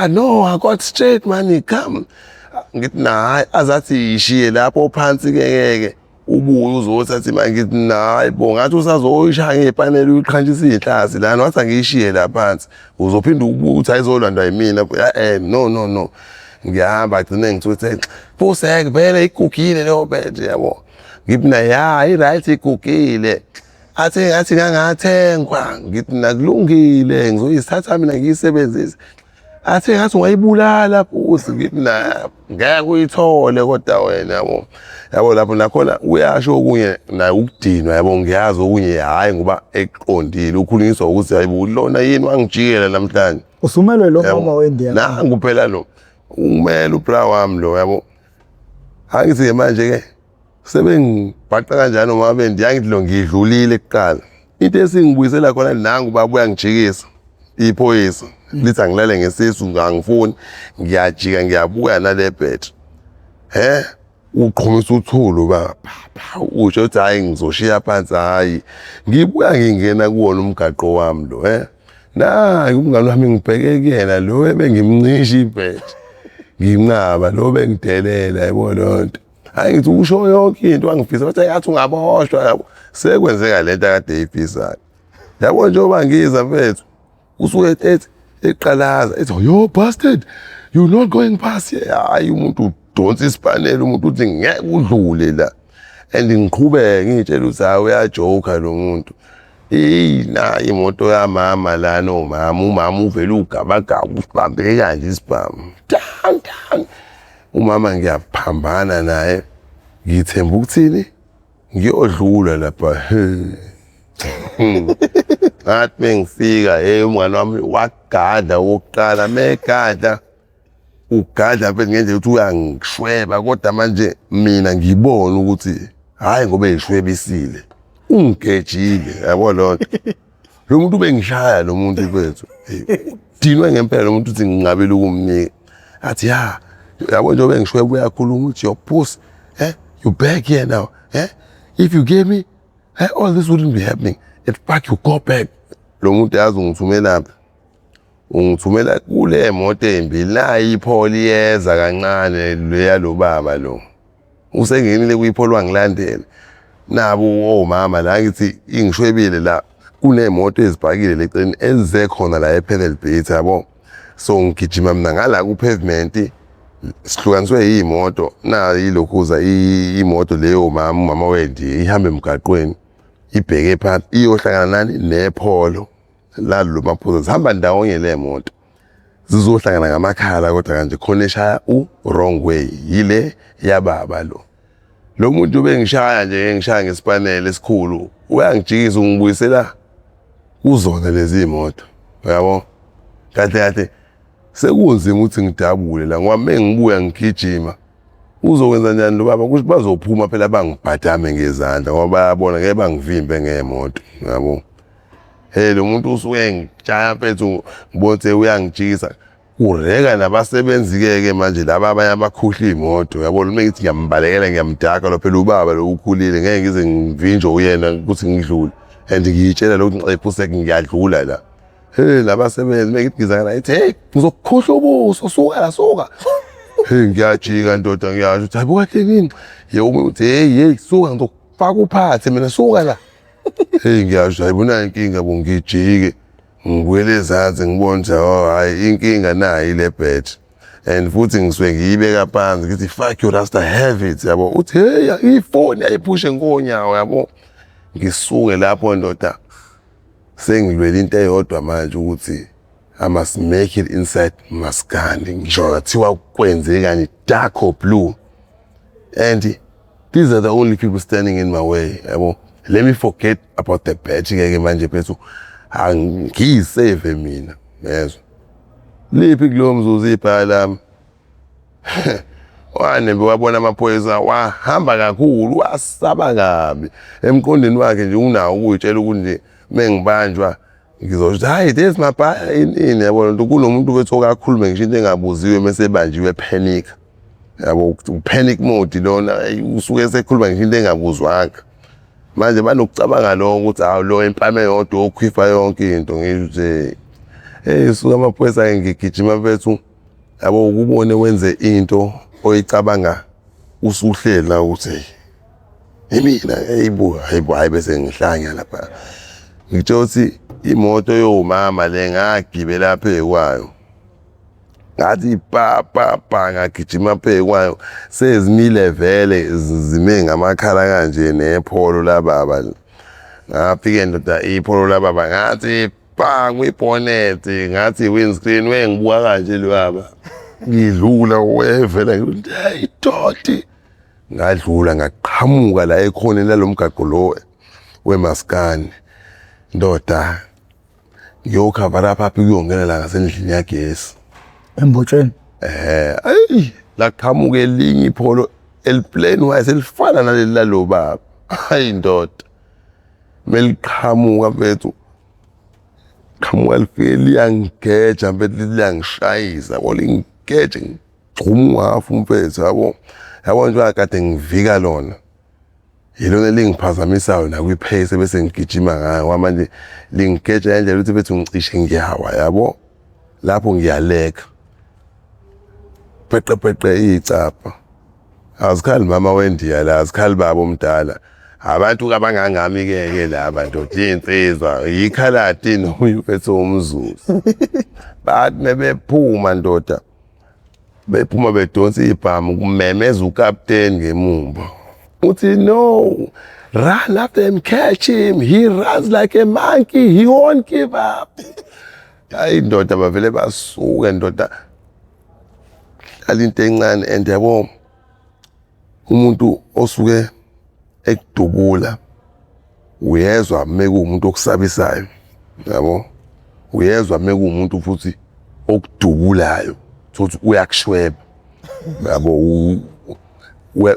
no I got straight man come ngithi hayi azathi ishiye lapho phansi keke ubuye uzothatha imali ngithi hayi bo ngathi usazoyishaya ngepaneli uyiqhanjisa izihlasi lana wathi angiyishiye la phansi uzophinda ubuye uthi ayizolandwa yimina no ngiyahamba agcine ngithuthi phuseke vele igugile leyo bed yabo ngithi na ya i-right igugile athi ngathi ngangathengwa ngithi nakulungile ngizoyithatha mina ngiyisebenzise athi ngathi ungayibulala futhi ngithi na ngeke uyithole kodwa wena yabo lapho nakhona uyasho okunye naye ukudinwa yabo ngiyazi okunye hayi ngoba eqondile ukhulunyiswa ukuthi hayibo lona yini wangijikela namhlanje usumelwe lo mama wendiya nangu phela lo umele ubra wami lo yabo angithi manje ke sebengibhaqa kanjani uma bendi yangithi lo ngidlulile kuqala into esingibuyisela khona nangu babuya ngijikisa iphoyisa lithi angilale ngesisu ngangifuni ngiyajika ngiyabuya nale bed uqhumisa uthulu ba usho ukuthi hayi ngizoshiya phansi hayi ngibuya ngingena kuwona umgaqo wami lo nayi umngane wami ngibheke kuyena lo ebengimncisha ibed ngimnqaba lo bengidelela yabo lonto hayi ngithi usho yonke into wangifisa bathi yathi ungaboshwa yabo sekwenzeka lento akade eyifisayo yabo njengoba ngiza mfethu usuke eqalaza ethi yo bastard you're not going past here hayi umuntu udonsa isipaneli umuntu uthi ngeke udlule la and ngiqhubeke ngitshela ukuthi hayi uyajoka lo muntu na imoto yamama la umama uvela ugabagaba usibambe kanje isibhamu tang umama ngiyaphambana naye ngithemba ukuthini ngiyodlula lapha ngathi mengifika umngane wami wagada wokuqala megada ugada phela ngendlela ukuthi uyangishweba kodwa manje mina ngibona ukuthi hayi ngoba eyishwebisile ungigejile yabo lonto lo muntu bengishaya lo muntu bethu dinwe ngempela lo muntu uthi ngingabela ukumnika athi yabo njengoba ngishweba uyakhuluma uthi your boss you back here now if you gave me all this wouldn't be happening in fact you go back lo muntu yazi ungithumela kule moto embili nayi ipholi yeza kancane leya lo baba lo usengenile kuyipholi wangilandela nabo omama la ngithi ingishwebile la kunemoto ezibhakile leceni ezize khona la ePedal Beat yabo so ngigijima mina ngala ku pavement sihlukaniswe imoto na yilokhuza imoto leyo mama wendi ihamba emgaqweni ibheke phansi iyohlangana nani nepholo la lo maphuzo zihamba ndawonye le moto zizohlangana ngamakhala kodwa kanje khona eshaya wrong way yile yababa lo muntu bengishaya nje ngishaya ngesipanele esikhulu uyangijikisa ungibuyisela kuzona lezi imoto yabo kahle sekunzima ukuthi ngidabule la ngoba mengibuya ngigijima uzokwenza njani lo baba ukuthi bazophuma phela bangibhadame ngezandla ngoba bayabona ngeke bangivimbe ngemoto yabo lo muntu usuke ngijaya mfethu ngibonze uyangijikisa ureka nabasebenzi ke manje laba abanye abakhuhla imoto yabo lo ngithi ngiyambalekela ngiyamdaka lo phela ubaba lo ukhulile ngeke ngize ngivinjwe uyena ukuthi ngidlule and ngiyitshela lo nxephu seke ngiyadlula la labasebenzi mengithi ngizakala ethi ngizokukhohla ubuso suka ngiyajika ndoda ngiyasho ukuthi hayibo kahle yini umuntu uthi suka ngizokufaka uphathe mina suka la ngiyasho hayibona inkinga ngijike ngibuyele ezansi ngibona ukuthi hayi inkinga nayi le bed and futhi ngisuke ngiyibeka phansi ngithi fuck you rasta have it yabo uthi hey ifoni ayiphushe ngonyawo yabo ngisuke lapho ndoda sengilwela into eyodwa manje ukuthi I must make it inside Maskandi ngisho ngathiwa kwenzekani dark or blue and these are the only people standing in my way yabo let me forget about the batch ke manje phethu angiyisave mina yezwa liphi kulo mzuzu ibhala lami wanembe wabona amaphoyisa wahamba kakhulu wasaba kabi emqondweni wakhe nje unawo ukuyitshela ukuthi nje mengibanjwa ngizosho hayi there's my baya ini yabo nto kunomuntu bethu kakhulume ngisho into engabuziwe mase banjiwe panic yabo panic mode lona usuke esekhuluma ngisho into engabuzwanga manje banokucabanga lo ukuthi awu lo empame yodwa okhwifa yonke into ngisho suka amaphoyisa ngigijima bethu yabo ukubone wenze into oyicabanga usuhlela ukuthi mina hayi bese ngihlanya lapha ngithothi imoto yomama le ngagibela phe kwayo ngathi pa ngagijima phe kwayo sezimile vele zime ngamakhala kanje nepholo lababa ngafike ndoda ipholo lababa ngathi kwibonnet ngathi windscreen wengibuka kanje lo baba ngidlula wevela ngithi hey doti ngadlula ngaqhamuka la ekhona lalomgaqo lo weMaskandi ndoda ngiyokhavara phaphi kuyongena la ngasendlini yagesi embotsheni ayi la qhamuka elinye ipholo elplane wise elifana naleli lalo baba hayi ndoda meliqhamuka mfethu qhamuka lifike liyangigeja mfethu liyangishayisa bolingeje ngicuma ngafu mfethu yabo nje akade ngivika lona yilona lingiphazamisayo nakwipace bese ngigijima ngayo manje lingigeja endlela ukuthi bethu ngicishe ngiyawa yabo lapho ngiyaleka peqe icapha azikhali mama wendiya la azikhali baba omdala abantu abangangami ke laba ndoda insizwa yikhalati nomfethu omzuzu bathi mebephuma ndoda bephuma bedonsa ibhamu kumemeza ukapteni ngemumva uthi no run after him catch him he runs like a monkey he won't give up hayi ndoda bavele basuke ndoda into encane and yabo umuntu osuke ekudubula uyezwa mekuumuntu okusabisayo yabo uyezwa mekuumuntu futhi okudubulayo futhi uyakushweba yabo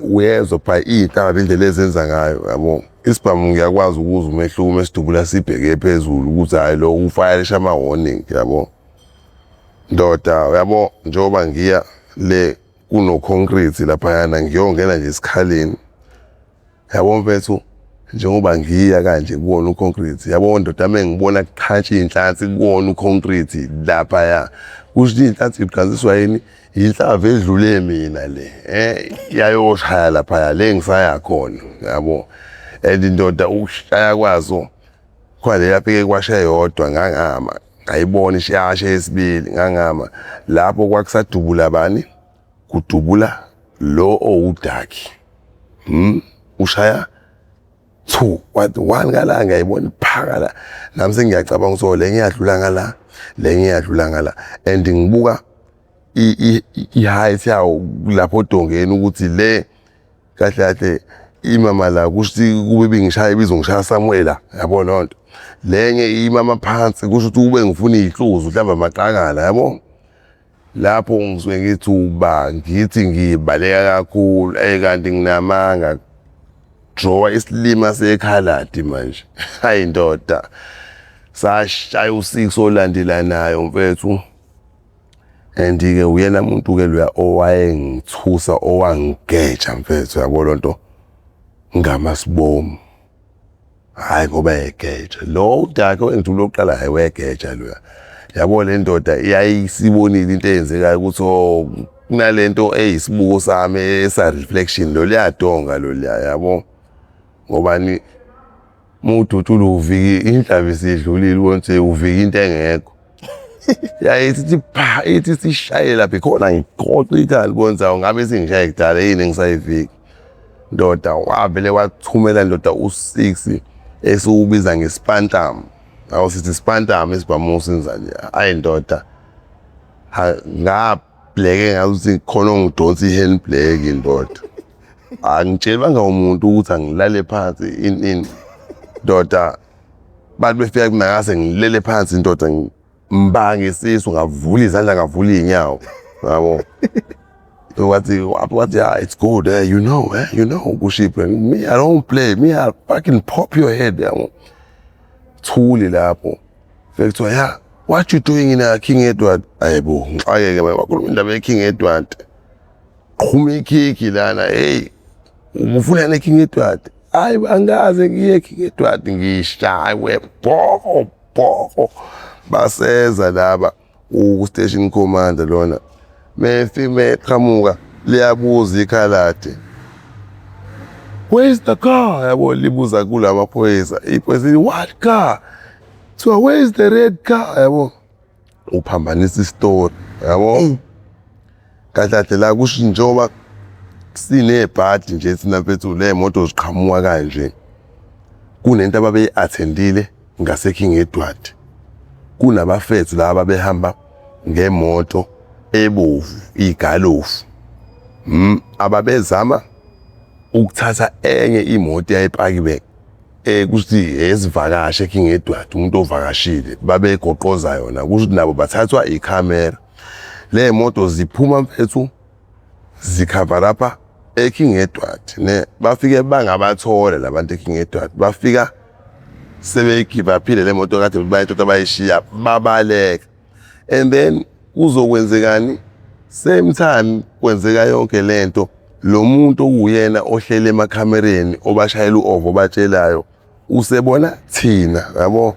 uyezwa pha intaba indlela ezenza ngayo yabo isibhamu ngiyakwazi ukuza umehluko mesidubula sibheke phezulu ukuthi hayi lo ufiresha ama warning yabo ndoda yabo njoba ngiya le kuno concrete lapha yana ngiyongena nje isikhaleni yabo mfethu njengoba ngiya kanje kuwona uconcrete yabo ndoda mengibona kuqhatsha inhlansi kuwona uconcrete lapha ya kusho inhlansi iqhanziswa yini inhlava edlule mina le yayoshaya lapha le ngisaya khona yabo ndoda ukushaya kwazo kwale yapike kwashaya yodwa ngangama ngayibona ishiyashe yesibili ngangama lapho kwakusadubula bani kudubula lo owudaki ushaya 2 wathi 1 ngala ngayibona phaka la nami sengiyacabanga ukuthi le ngiyadlula ngala le ngiyadlula ngala and ngibuka i-height yawo lapho dongeni ukuthi le kahle kahle imama la kusho kube bengishaya ibizongishaya Samuela yabo lonto lenye imama phansi kusho ukuthi ube ngifuna ihluzo mhlamba maqakala yabo lapho ngizwe ngithi uba ngithi ngibaleka kakhulu kanti nginamanga draw isilima sekhaladi manje hayi ndoda sashaya u6 olandelanayo mfethu andike uyena umuntu ke loya owayengithusa owangigeja mfethu yabo lonto ngamasibomu hayi ngoba egeja lo udaka wengithu lokuqala hayi wegeja loya yabo le ndoda iyayisibonile into eyenzekayo ukuthi kunalento eyisibuko sami esa reflection lo liyadonga lo yabo ngobani mudutsula uviki indlaba isidlulile wonke uviki into engekho yayithi pha ithi sishaye lapha khona ngiqoqa ikhanda bonza ngabe singishaye kudala yini ngisayiviki ndoda wavele wathumela ndoda u6 esiubiza ngespantam awu sithi spantam esibhamusa inzanje hayi ndoda ngabhleke ngathi khona ngidonsa ihandbag indoda angitshelwanga umuntu ukuthi angilale phansi in ndoda bathi befika kunakase ngilele phansi indoda mbange isisu ngavula izandla ngavula inyawo yabo what yeah it's good you know kushiphe me I don't play me I fucking pop your head yabo thuli lapho fekuthiwa yeah what you doing in King Edward ayibo ngixakeke bakhuluma indaba yeKing Edward qhuma ikhiki lana hey ufuna neKing Edward hayi angaze ngiye King Edward ngishaywe bhoko baseza laba u-station commander lona mefime qhamuka liyabuza ikhalade where's the car yabo libuza kula maphoyisa iphoyisa what car so where's the red car yabo uphambanisa istory yabo kahle la kusho njoba sinebhadi nje sina mfethu le moto ziqhamuka kanje kunento ababeyi-attendile ngaseKing Edward kunabafethu laba behamba ngemoto ebovu igalofu ababezama ukuthatha enye imoto yayipakiwe kuthi ezivakashe eKing Edward umuntu ovakashile babegoqoza yona kusho nabo bathathwa ikhamera le moto ziphuma mfethu zicover apha eKing Edward ne bafike bangabathola labantu eKing Edward bafika sebeyikhivaphile le moto kade bayinto abayishiya babaleka and then kuzokwenzekani same time kwenzeka yonke lento lo muntu uyena ohlele emakhamereni obashayela uovo batshelayo usebona thina yabo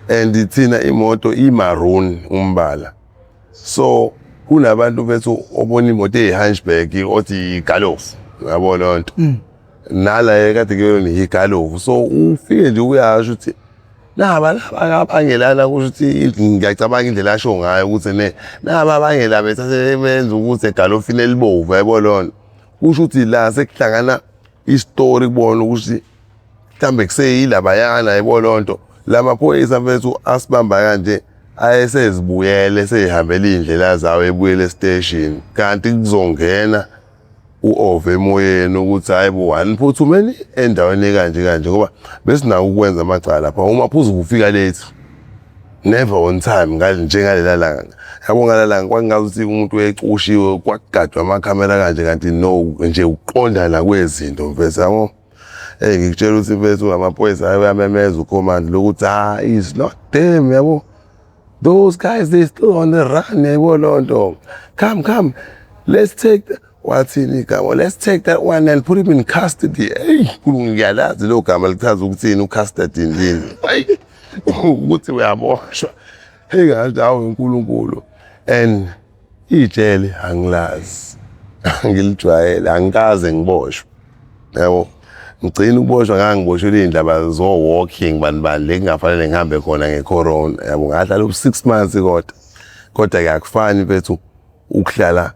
and thina imoto imaroon umbala so kunabantu bethu obona imoto eyihatchback othi igalofu yabo lonto nala kade kuyona igalofu so ufike nje uyasho ukuthi naba abangelana ukuthi ngiyacabanga indlela asho ngayo ukuthi naba abangela bethathe benza ukuthi egalofini elibovu yabo lonto kusho ukuthi la sekuhlangana istory kubona ukuthi mhlambe kuseyilabayana yabo lonto lamaphoyisa mfethu asibamba kanje ayesezibuyele sehambela indlela zawo ebuyele estation kanti kuzongena uove emoyeni ukuthi hayibo aniphuthumeni endaweni kanje ngoba besinako ukwenza amacala lapha uma phuzu kufika late never on time njengalela langa yabo ngalalanga kwangazuthi umuntu wecushiwe kwagadwa amakhamera kanje kanti no nje uqonda la kwezinto mfethu yabo ngikutshela ukuthi mfethu amaphoyisa ayamemeza ucommand lokuthi is not them yabo those guys they still on the run yabo lonto come let's take wathini igama let's take that one and put him in custody ngiyalazi lo gama lichaza ukuthini ucustody ndini ukuthi uyaboshwa ngathi awu uNkulunkulu and ijele angilazi ngiliJwayele angikaze ngiboshwe yabo ngicina ukuboshwa ngangiboshwe indaba zo walking bani lekungafanele ngihambe khona ngecorona yabo ngahlala 6 months kodwa yakufani mfethu ukuhlala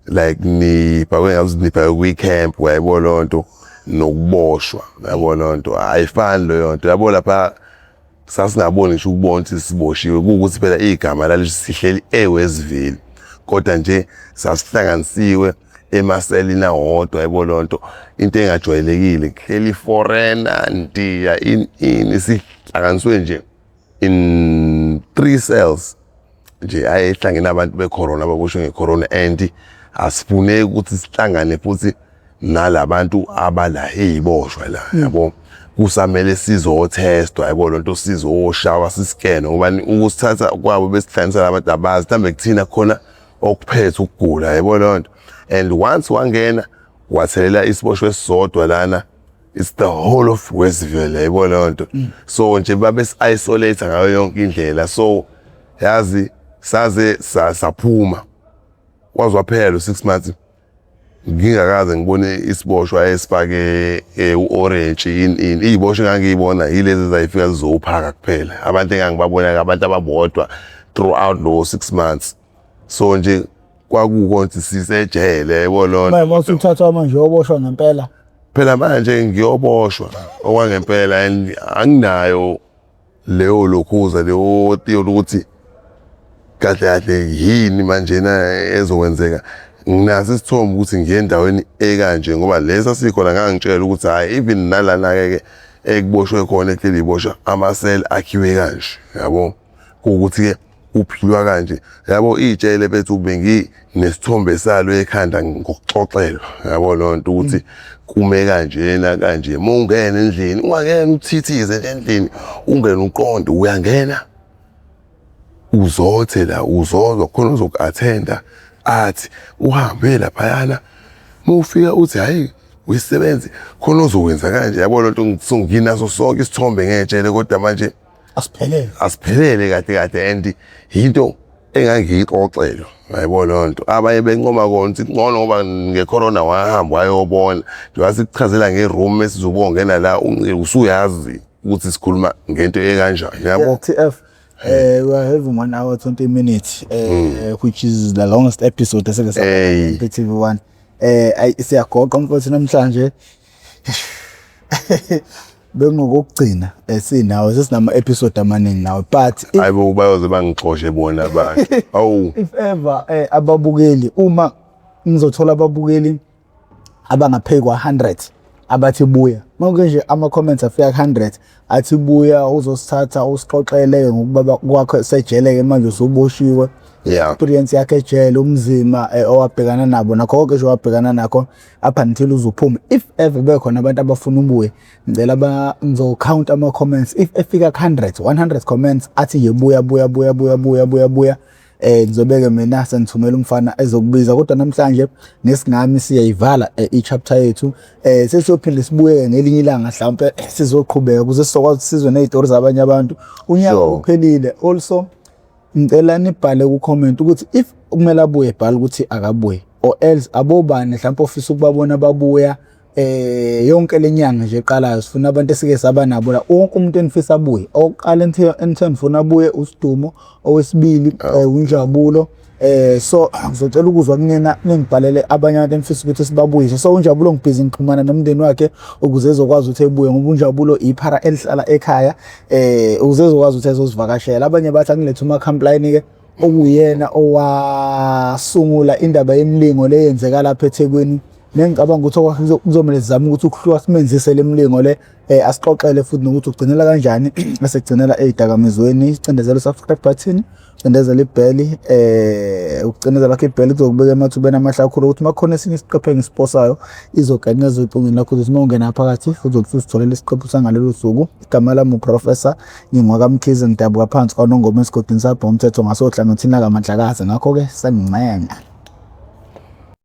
like nipha weekend wayebo lonto nokuboshwa yabo lonto ayifani lo yonto yabo lapha sasingaboni ngisho ukubona ukuthi siboshiwe ukuthi phela igama lalisihleli eWestville kodwa nje sasihlanganisiwe emaselina wodwa yabo lonto into engajwayelekile kuhleli foreigner ndiya in sihlanganiswe nje in 3 cells nje ayihlangene abantu becorona ababoshwe ngecorona and asifuneki ukuthi sihlangane futhi nalabantu abala eziboshwa la yabo kusamele sizotestwa yabo lonto sizoshawa siscan ngoba ukusithatha kwabo besihlanganisa labantu abazi mhlambe kuthina khona okuphethe ukugula yabo lonto and once wangena wathelela isiboshwe esisodwa lana it's the whole of Westville yabo lonto so nje babe isolate ngayo yonke indlela so yazi saze saphuma wazwa phela 6 months ngingakaze ngibone isiboshwa esifake uorange iziboshwa ngangiyibona yilezi zayifika zizophaka kuphela abantu engangibabona abantu ababodwa throughout lo 6 months. So nje kwakukonke sisejele yabo lonto. Manje usuthathwa manje uyoboshwa ngempela. Phela manje ngiyoboshwa okwangempela and anginayo leyo lokhuza leyo tiyo ukuthi kahle yini manje na ezokwenzeka. Nginaso isithombe ukuthi ngiye endaweni ekanje ngoba lesa sikhona ngangitshela ukuthi hayi even nalana ke ekuboshwe khona ehleli iboshwa amaseli akhiwe kanje yabo ukuthi ke uphilwa kanje yabo itshele bethu bengi nesithombe salo ekhanda ngokuxoxelwa yabo lonto ukuthi kume kanjena kanje mongena endlini ungangena uthithize endlini ungena uqonde uyangena uzothe la uzozwa khona uzoku-attenda athi uhambe laphayana mufika uthi hayi uyisebenzi khona uzokwenza kanje yabo lonto nginaso sonke isithombe ngetshele kodwa manje asiphelele kahle and into engangiyixoxelwa yabo lonto abanye benqoma kona ukuthi ngcono ngoba ngecorona wahamba wayobona njengoba sikuchazela ngeroom esizobongena la usuyazi ukuthi sikhuluma ngento ekanjani yabo. TF we are having 1 hour 20 minutes which is the longest episode eseke TV1 siyagoqa mfowethu namhlanje bengokugcina sinawo sesinama episode amaningi nawe but hayibo bayoze bangixoshe bona abantu awu if ever ababukeli uma ngizothola ababukeli abangaphezulu kwa 100 abathi buya manje nje ama comments afika 100 athi buya uzosithatha usixoxele ngokuba kwakho sejele ke manje usuboshiwe experience yakhe ejele umzima owabhekana nabo nakho konke nje wabhekana nakho up until uzuphuma. If ever bekhona abantu abafuna ubuye ngicela ngizo count ama comments if efika 100 comments athi yebuya buya ngizobeke mina senithumela umfana ezokubiza kodwa namhlanje nesingami siyayivala ichapter yethu sesiyophinde sibuye ngelinye ilanga mhlawumbe sizoqhubeka ukuze sizokwazi sizwe nezitori zabanye abantu unyaka uphelile. Also ngicela nibhale ku comment ukuthi if kumele abuye bhala ukuthi akabuye or else abobani mhlawumbe ofisa ukubabona babuya yonke lenyanga nje eqalayo sifuna abantu esike saba nabo la wonke umuntu enifisa abuye oqala enifuna abuye uSidumo owesibili uNjabulo so ngizocela ukuzwa kunina ningibhalele abanye abantu enifisa ukuthi sibabuyise. So uNjabulo ngibhizi ngixhumana nomndeni wakhe ukuze ezokwazi ukuthi ebuye ngoba uNjabulo iphara elihlala ekhaya ukuze ezokwazi ukuthi ezosivakashela. Abanye bathi angilethe uMakhamplani ke okuyena owasungula indaba yemlingo leyenzeka lapha eThekwini nengicabanga ukuthi kuzomela sizame ukuthi ukuhluka simenzise lemlingo le asixoxele futhi nokuthi ugcinela kanjani esekugcinela ezidakamizweni icindezelo subscribe button cindezela ibell ukucindezela lakhe ibell kuzokubeka emathubeni amahle kakhulu ukuthi makhona esinye isiqephu engisiposayo izoganceza icingweni lakho ukuthi mawungena phakathi uzokuthi usitholele isiqephu sangalelo suku. Igama lami uProfessor Ngingwakamkhize ngidabuka phansi kwaNongoma esigodini sapho umthetho ngasohlangothina kaMandlakazi ngakho ke sangincenga.